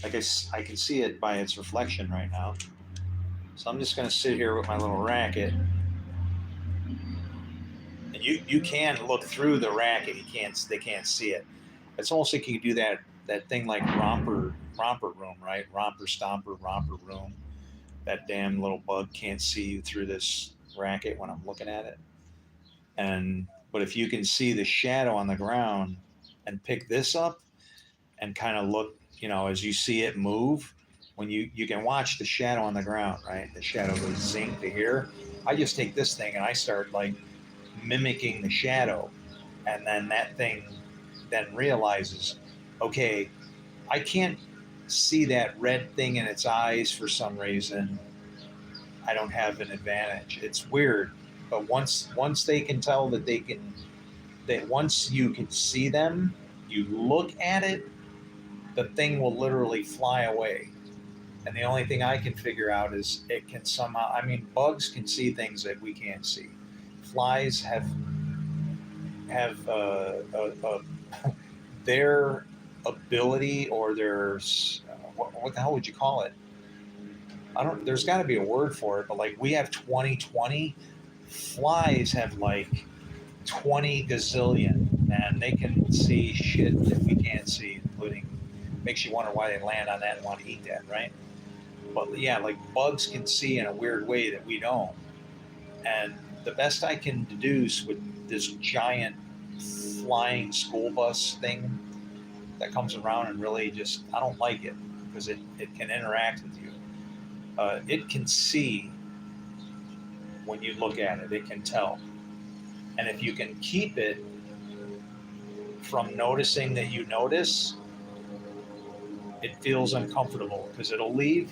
Like, I can see it by its reflection right now. So I'm just going to sit here with my little racket. And you can look through the racket. They can't see it. It's almost like you do that thing like romper room, right? Romper stomper romper room. That damn little bug can't see you through this racket when I'm looking at it. But if you can see the shadow on the ground and pick this up and kind of look, as you see it move, when you can watch the shadow on the ground, right? The shadow goes zing to here. I just take this thing and I start like mimicking the shadow, and then that thing then realizes, okay, I can't see that red thing in its eyes for some reason. I don't have an advantage. It's weird, but once they can tell that once you can see them, you look at it, the thing will literally fly away. And the only thing I can figure out is it can somehow. I mean, bugs can see things that we can't see. Flies have their ability, or their what the hell would you call it? I don't. There's got to be a word for it, but like we have 20/20. Flies have like 20 gazillion, and they can see shit that we can't see, including makes you wonder why they land on that and want to eat that, right? But yeah, like bugs can see in a weird way that we don't. And the best I can deduce with this giant flying school bus thing that comes around and really just, I don't like it because it can interact with you. It can see when you look at it, it can tell. And if you can keep it from noticing that you notice, it feels uncomfortable because it'll leave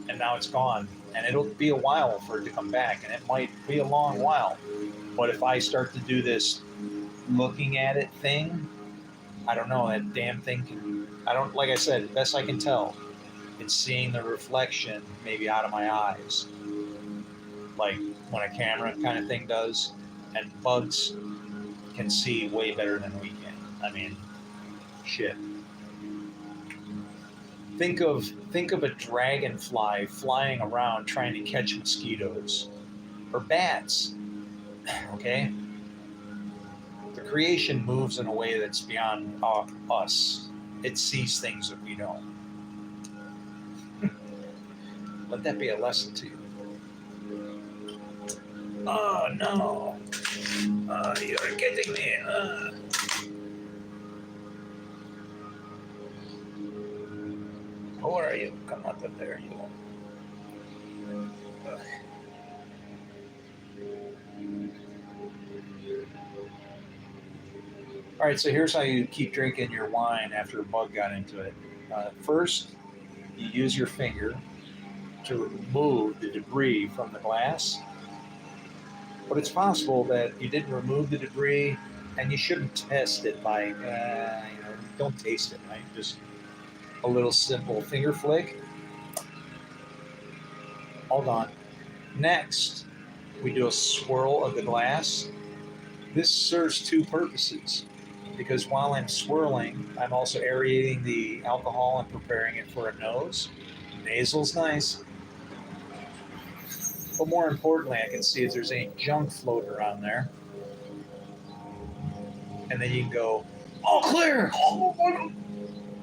and now it's gone. And it'll be a while for it to come back, and it might be a long while. But if I start to do this looking at it thing, I don't know, that damn thing can, I don't, like I said, best I can tell, it's seeing the reflection maybe out of my eyes, like when a camera kind of thing does. And bugs can see way better than we can. I mean, shit. Think of a dragonfly flying around trying to catch mosquitoes or bats. Okay? The creation moves in a way that's beyond us. It sees things that we don't. Let that be a lesson to you. Oh no. You're getting me. Who are you? Come up there, you. All right, so here's how you keep drinking your wine after a bug got into it. First, you use your finger to remove the debris from the glass. But it's possible that you didn't remove the debris, and you shouldn't test it by, don't taste it, right? Just a little simple finger flick. Hold on. Next, we do a swirl of the glass. This serves two purposes because while I'm swirling, I'm also aerating the alcohol and preparing it for a nose. Nasal's nice. But more importantly, I can see if there's any junk floating around there. And then you can go, all clear!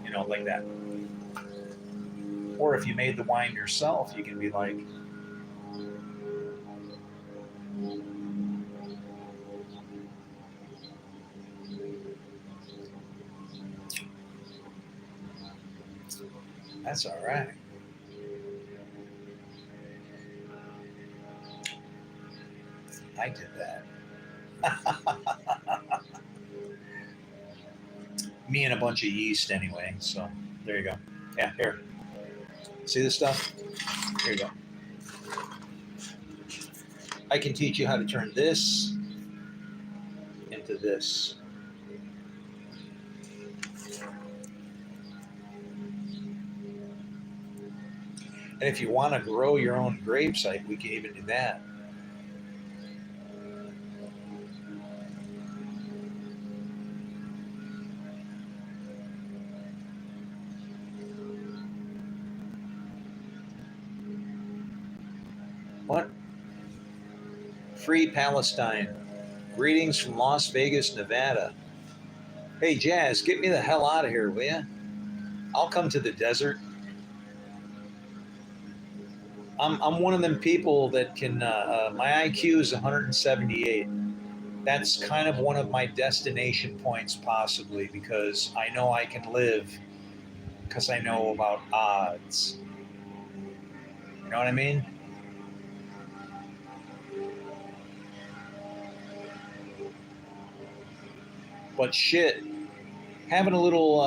You know, like that. Or if you made the wine yourself, you can be like, that's all right. I did that. Me and a bunch of yeast anyway, so there you go. Yeah, here. See this stuff? Here you go. I can teach you how to turn this into this. And if you want to grow your own grapes, we can even do that. What? Free Palestine. Greetings from Las Vegas, Nevada. Hey, Jazz, get me the hell out of here, will ya? I'll come to the desert. I'm one of them people that can, my IQ is 178. That's kind of one of my destination points, possibly, because I know I can live because I know about odds. You know what I mean? But shit, having a little,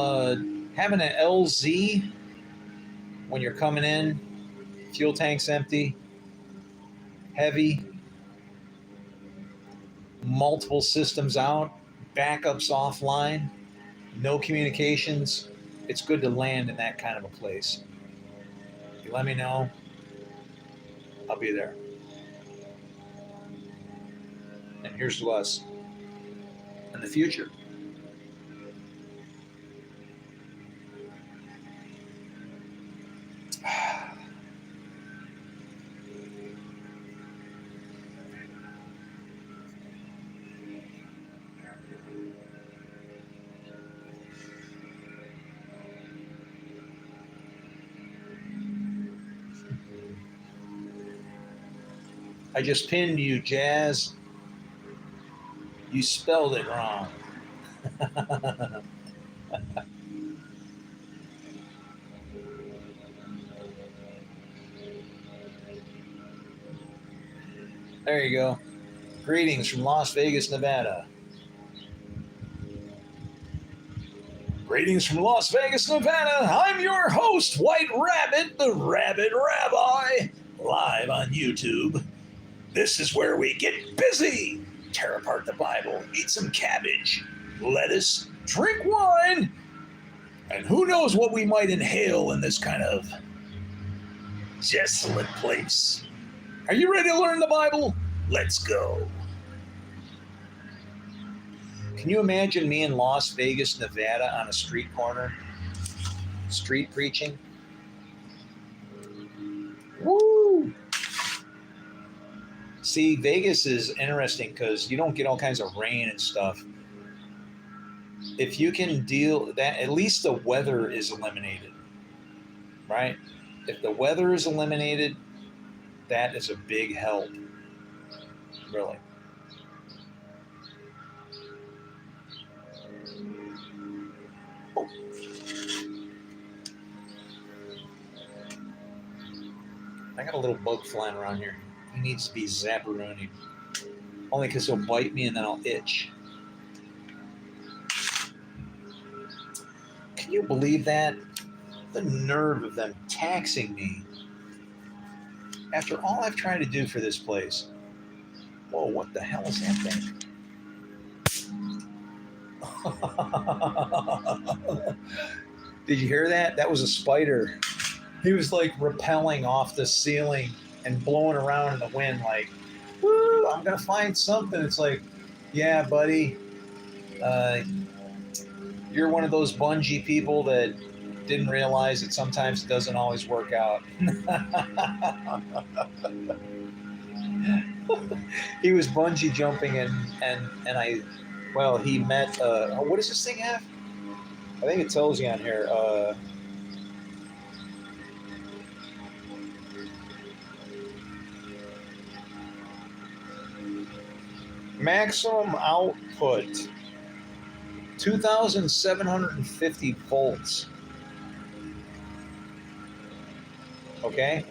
having an LZ when you're coming in, fuel tank's empty, heavy, multiple systems out, backups offline, no communications. It's good to land in that kind of a place. You let me know, I'll be there. And here's to us in the future. I just pinned you, Jazz. You spelled it wrong. There you go. Greetings from Las Vegas, Nevada. Greetings from Las Vegas, Nevada. I'm your host, White Rabbit, the Rabbit Rabbi, live on YouTube. This is where we get busy. Tear apart the Bible, eat some cabbage, lettuce, drink wine, and who knows what we might inhale in this kind of desolate place. Are you ready to learn the Bible? Let's go. Can you imagine me in Las Vegas, Nevada on a street corner? Street preaching? Woo! See, Vegas is interesting because you don't get all kinds of rain and stuff. If you can deal that, at least the weather is eliminated, right? If the weather is eliminated, that is a big help, really. Oh. I got a little bug flying around here. He needs to be zapperoni. Only because he'll bite me and then I'll itch. Can you believe that? The nerve of them taxing me after all I've tried to do for this place. Whoa, what the hell is that thing? Did you hear that? That was a spider. He was like rappelling off the ceiling and blowing around in the wind like, woo, I'm going to find something. It's like, yeah, buddy, you're one of those bungee people that didn't realize that sometimes it doesn't always work out. He was bungee jumping and he met, what does this thing have? I think it tells you on here, maximum output 2,750 volts. Okay?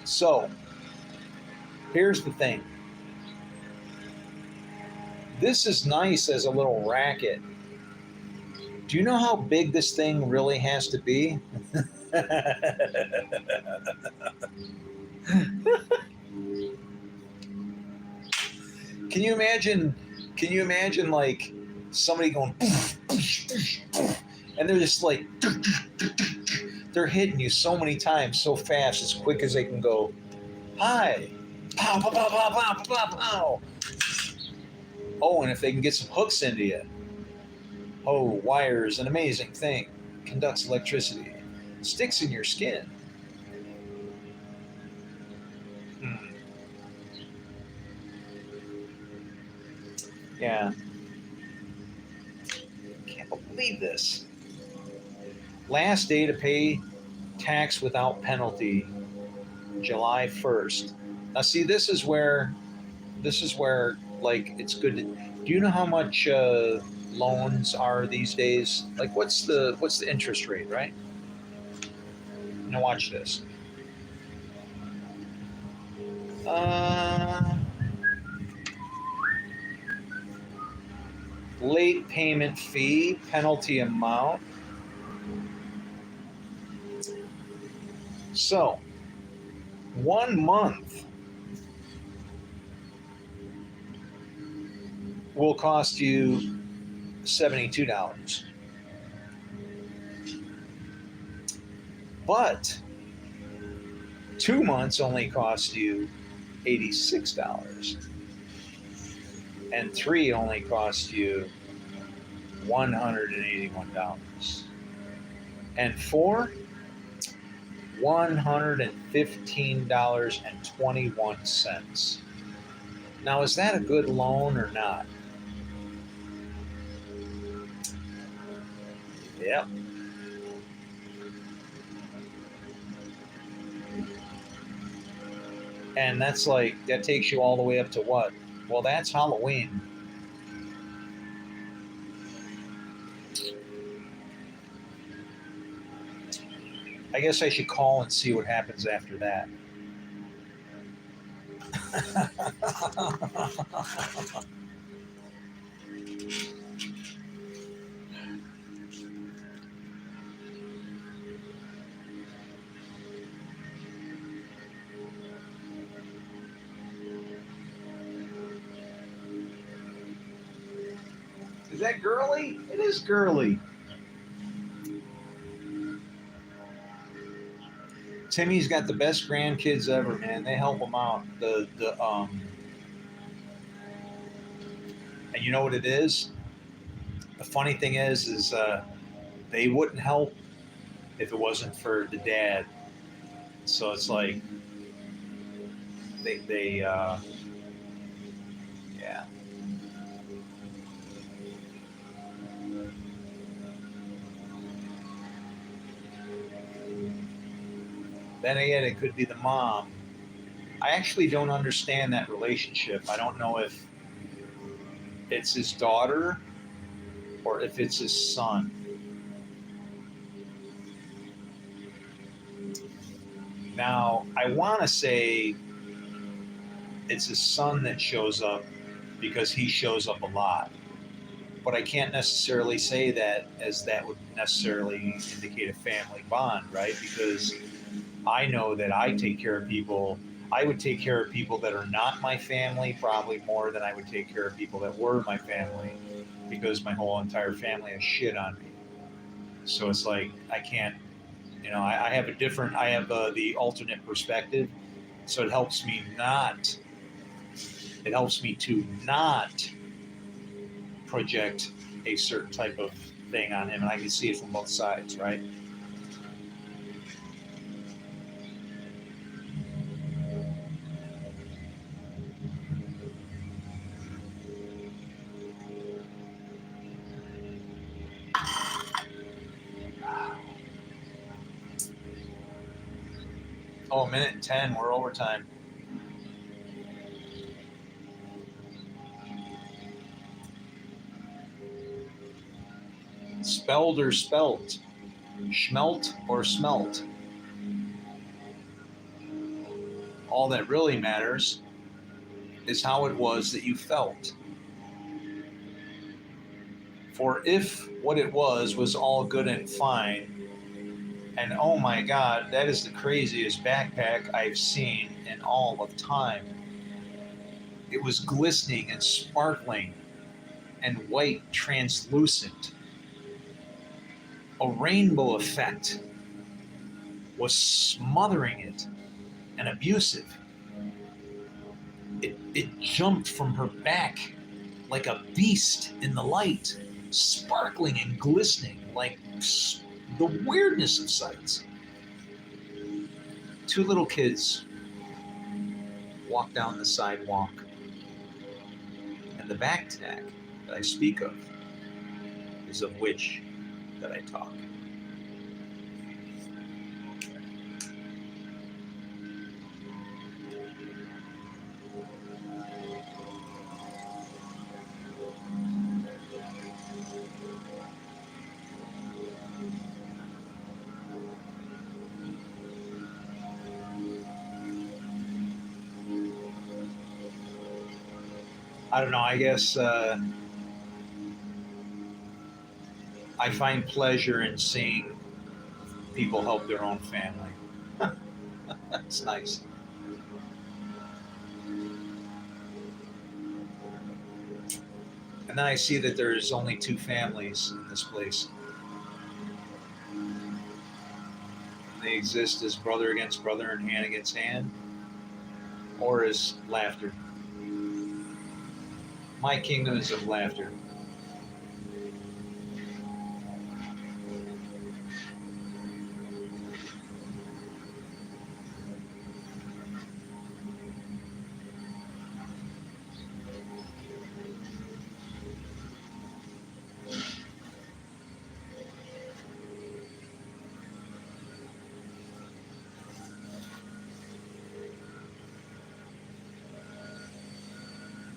So, here's the thing. This is nice as a little racket. Do you know how big this thing really has to be? Can you imagine like somebody going and they're just like they're hitting you so many times so fast, as quick as they can go. Hi. Pow, pow, pow, pow, pow, pow, pow. Oh, and if they can get some hooks into you. Oh, wire is an amazing thing. Conducts electricity. Sticks in your skin. Yeah. Can't believe this. Last day to pay tax without penalty, July 1st. Now see, this is where like it's good to, do you know how much loans are these days? Like what's the interest rate, right? Now watch this. Late payment fee, penalty amount. So, 1 month will cost you $72. But 2 months only cost you $86. And 3 only cost you $181. And 4, $115.21. Now, is that a good loan or not? Yep. And that's like, that takes you all the way up to what? Well, that's Halloween. I guess I should call and see what happens after that. Is that girly? It is girly. Timmy's got the best grandkids ever, man. They help him out. And you know what it is? The funny thing is they wouldn't help if it wasn't for the dad. So it's like they yeah. Then again, it could be the mom. I actually don't understand that relationship. I don't know if it's his daughter or if it's his son. Now, I want to say it's his son that shows up because he shows up a lot. But I can't necessarily say that as that would necessarily indicate a family bond, right? Because I know that I take care of people. I would take care of people that are not my family probably more than I would take care of people that were my family because my whole entire family has shit on me. So it's like I can't, I have a different, I have the alternate perspective. So it helps me to not project a certain type of thing on him. And I can see it from both sides, right? Oh, a minute and 10, we're overtime. Spelled or spelt? Schmelt or smelt? All that really matters is how it was that you felt. For if what it was all good and fine, and oh my God, that is the craziest backpack I've seen in all of time. It was glistening and sparkling and white, translucent. A rainbow effect was smothering it and abusive. It jumped from her back like a beast in the light, sparkling and glistening like the weirdness of sights. Two little kids walk down the sidewalk, and the backpack that I speak of is of which that I talk. I don't know. I guess I find pleasure in seeing people help their own family. It's nice. And then I see that there's only two families in this place. They exist as brother against brother and hand against hand, or as laughter. My kingdom is of laughter.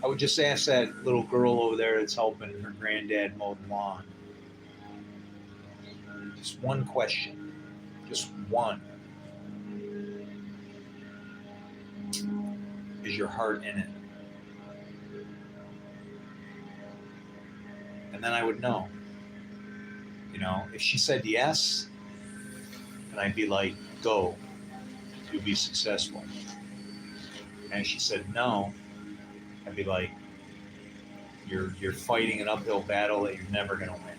I would just ask that little girl over there that's helping her granddad mow the lawn. Just one question. Just one. Is your heart in it? And then I would know. If she said yes, then I'd be like, go. You'll be successful. And if she said no, I'd be like, you're fighting an uphill battle that you're never gonna win.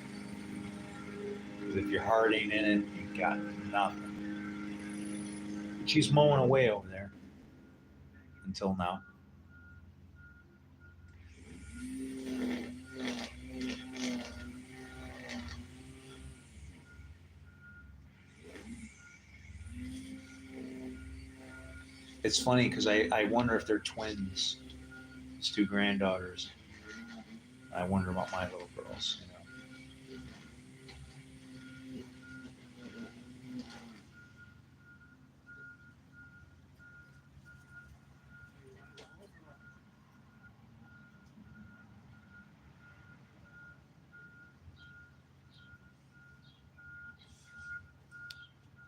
Because if your heart ain't in it, you got nothing. But she's mowing away over there until now. It's funny because I wonder if they're twins. His two granddaughters. I wonder about my little girls.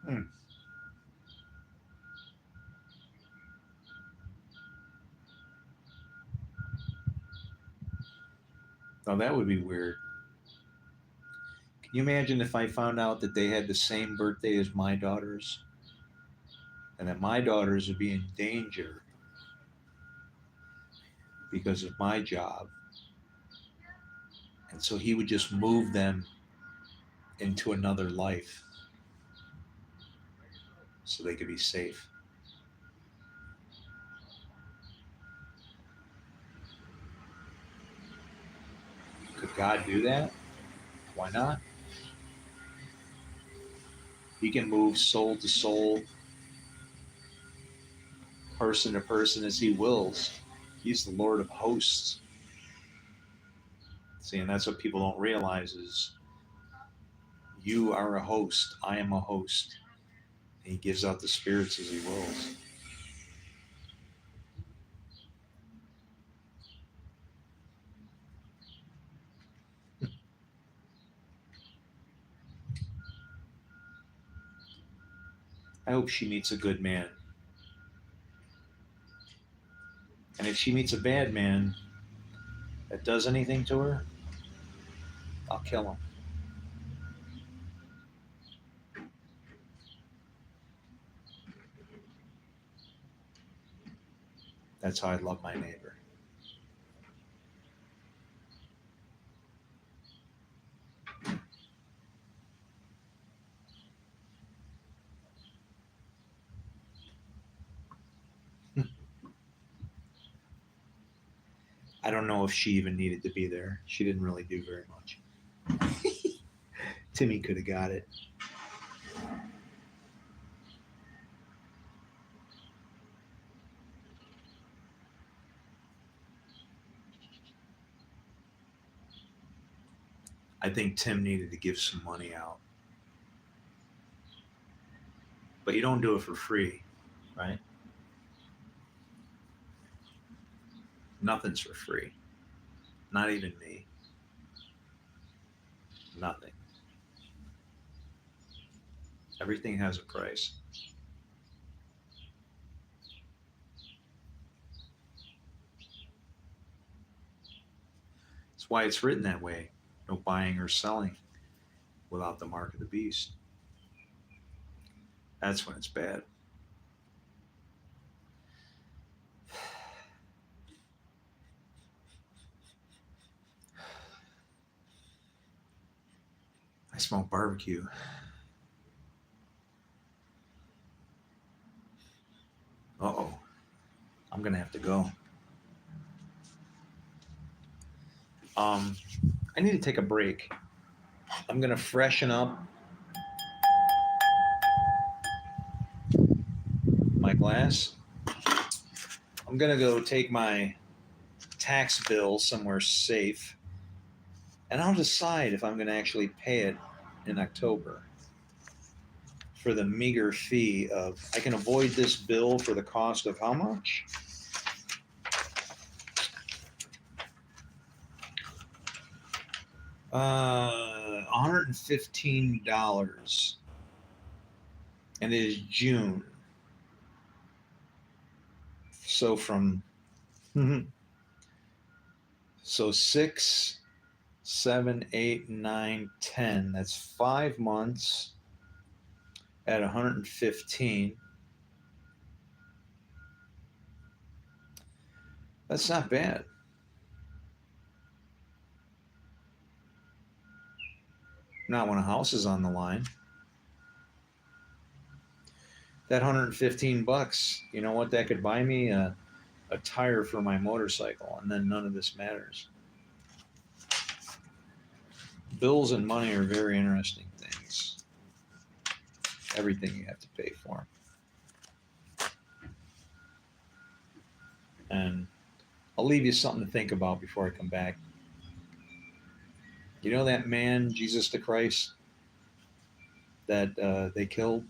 Hmm. Oh, that would be weird. Can you imagine if I found out that they had the same birthday as my daughters, and that my daughters would be in danger because of my job, and so he would just move them into another life so they could be safe. Could God do that? Why not? He can move soul to soul, person to person as he wills. He's the Lord of hosts. See, and that's what people don't realize is you are a host. I am a host. He gives out the spirits as he wills. I hope she meets a good man. And if she meets a bad man that does anything to her, I'll kill him. That's how I love my neighbor. I don't know if she even needed to be there. She didn't really do very much. Timmy could have got it. I think Tim needed to give some money out. But you don't do it for free, right? Nothing's for free. Not even me. Nothing. Everything has a price. That's why it's written that way. No buying or selling without the mark of the beast. That's when it's bad. I smell barbecue. Uh-oh. I'm going to have to go. I need to take a break. I'm going to freshen up my glass. I'm going to go take my tax bill somewhere safe, and I'll decide if I'm going to actually pay it in October for the meager fee of, I can avoid this bill for the cost of how much? $115, and it is June. So from so 6, 7, 8, 9, 10. That's 5 months at 115. That's not bad. Not when a house is on the line. That $115, you know what? That could buy me a tire for my motorcycle, and then none of this matters. Bills and money are very interesting things. Everything you have to pay for. And I'll leave you something to think about before I come back. You know that man, Jesus the Christ, that they killed?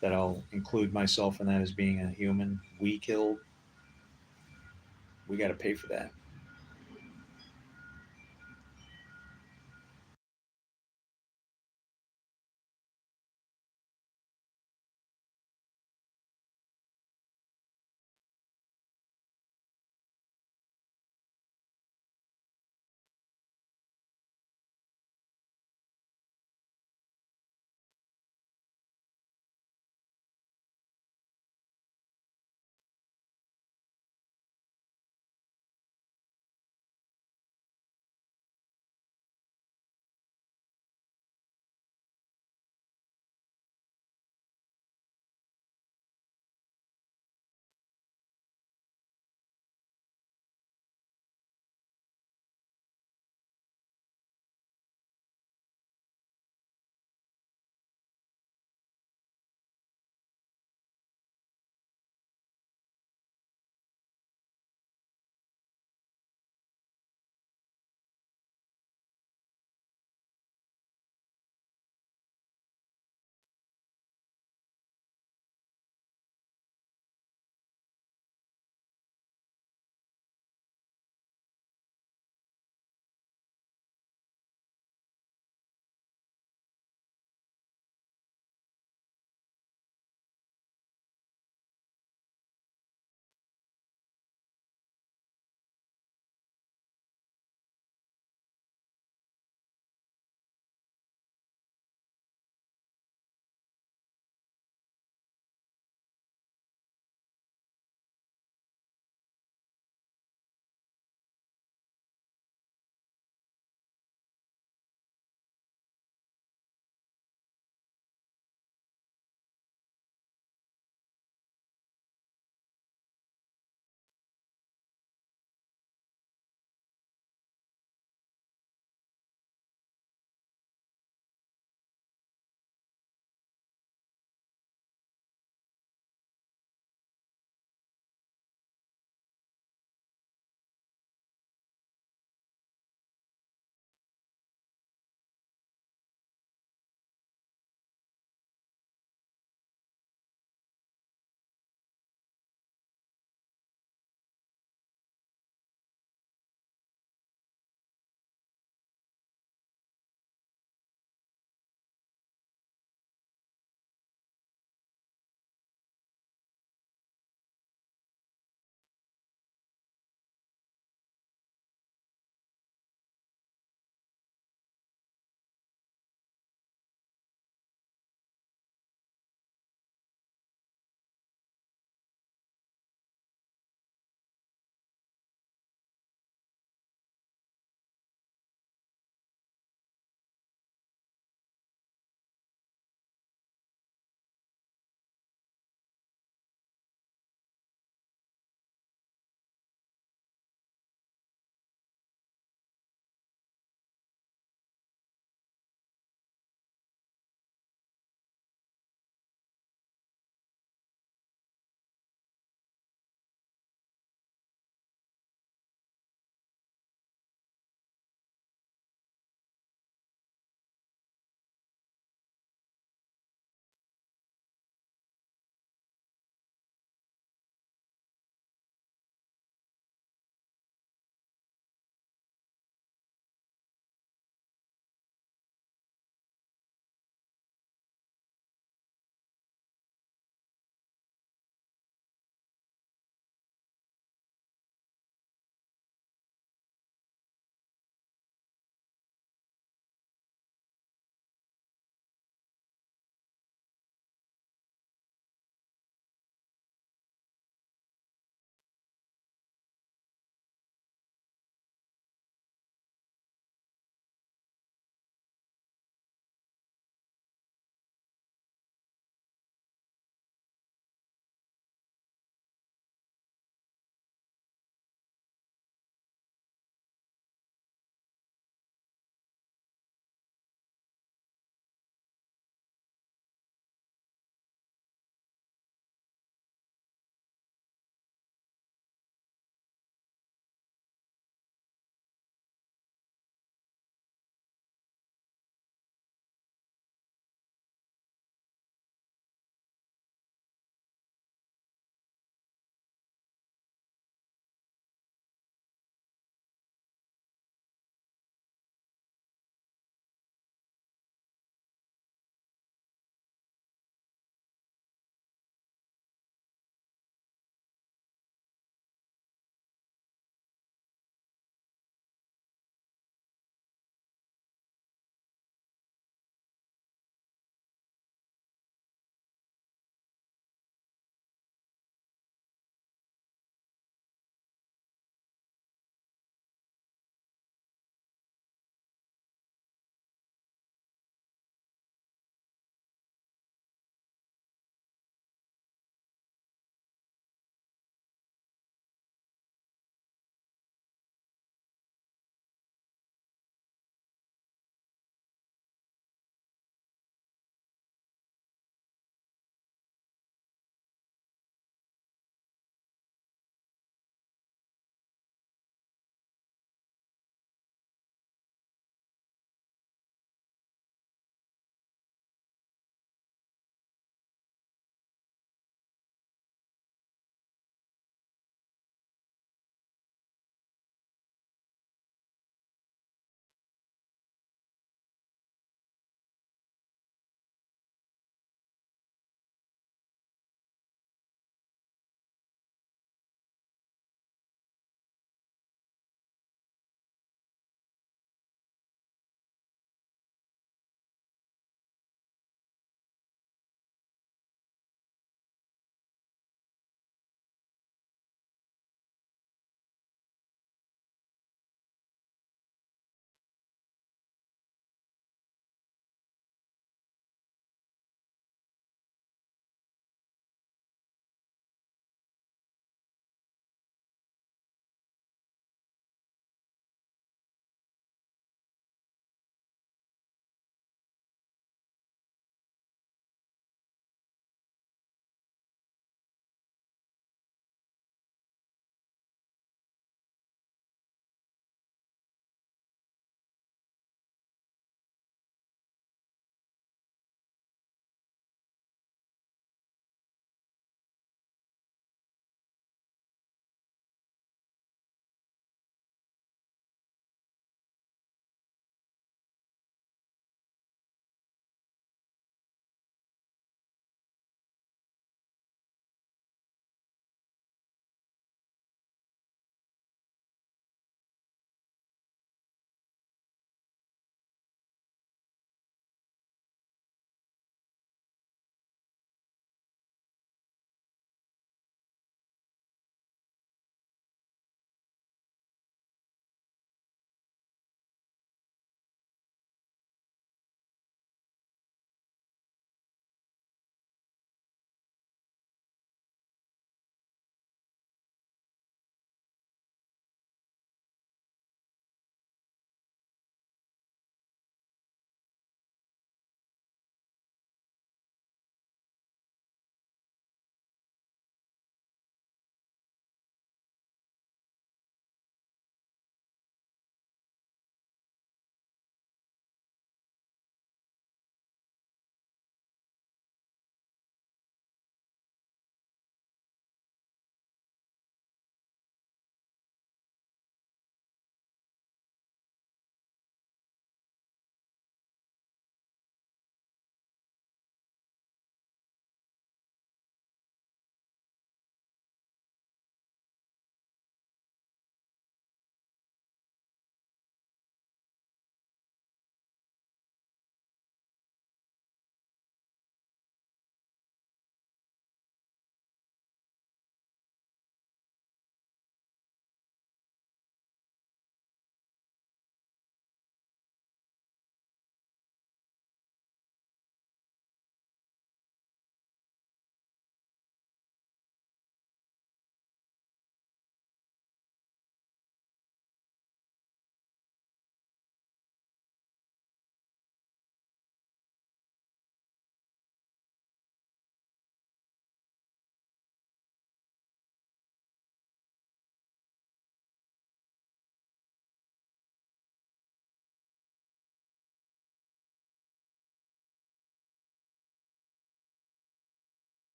That I'll include myself in that as being a human. We killed. We got to pay for that.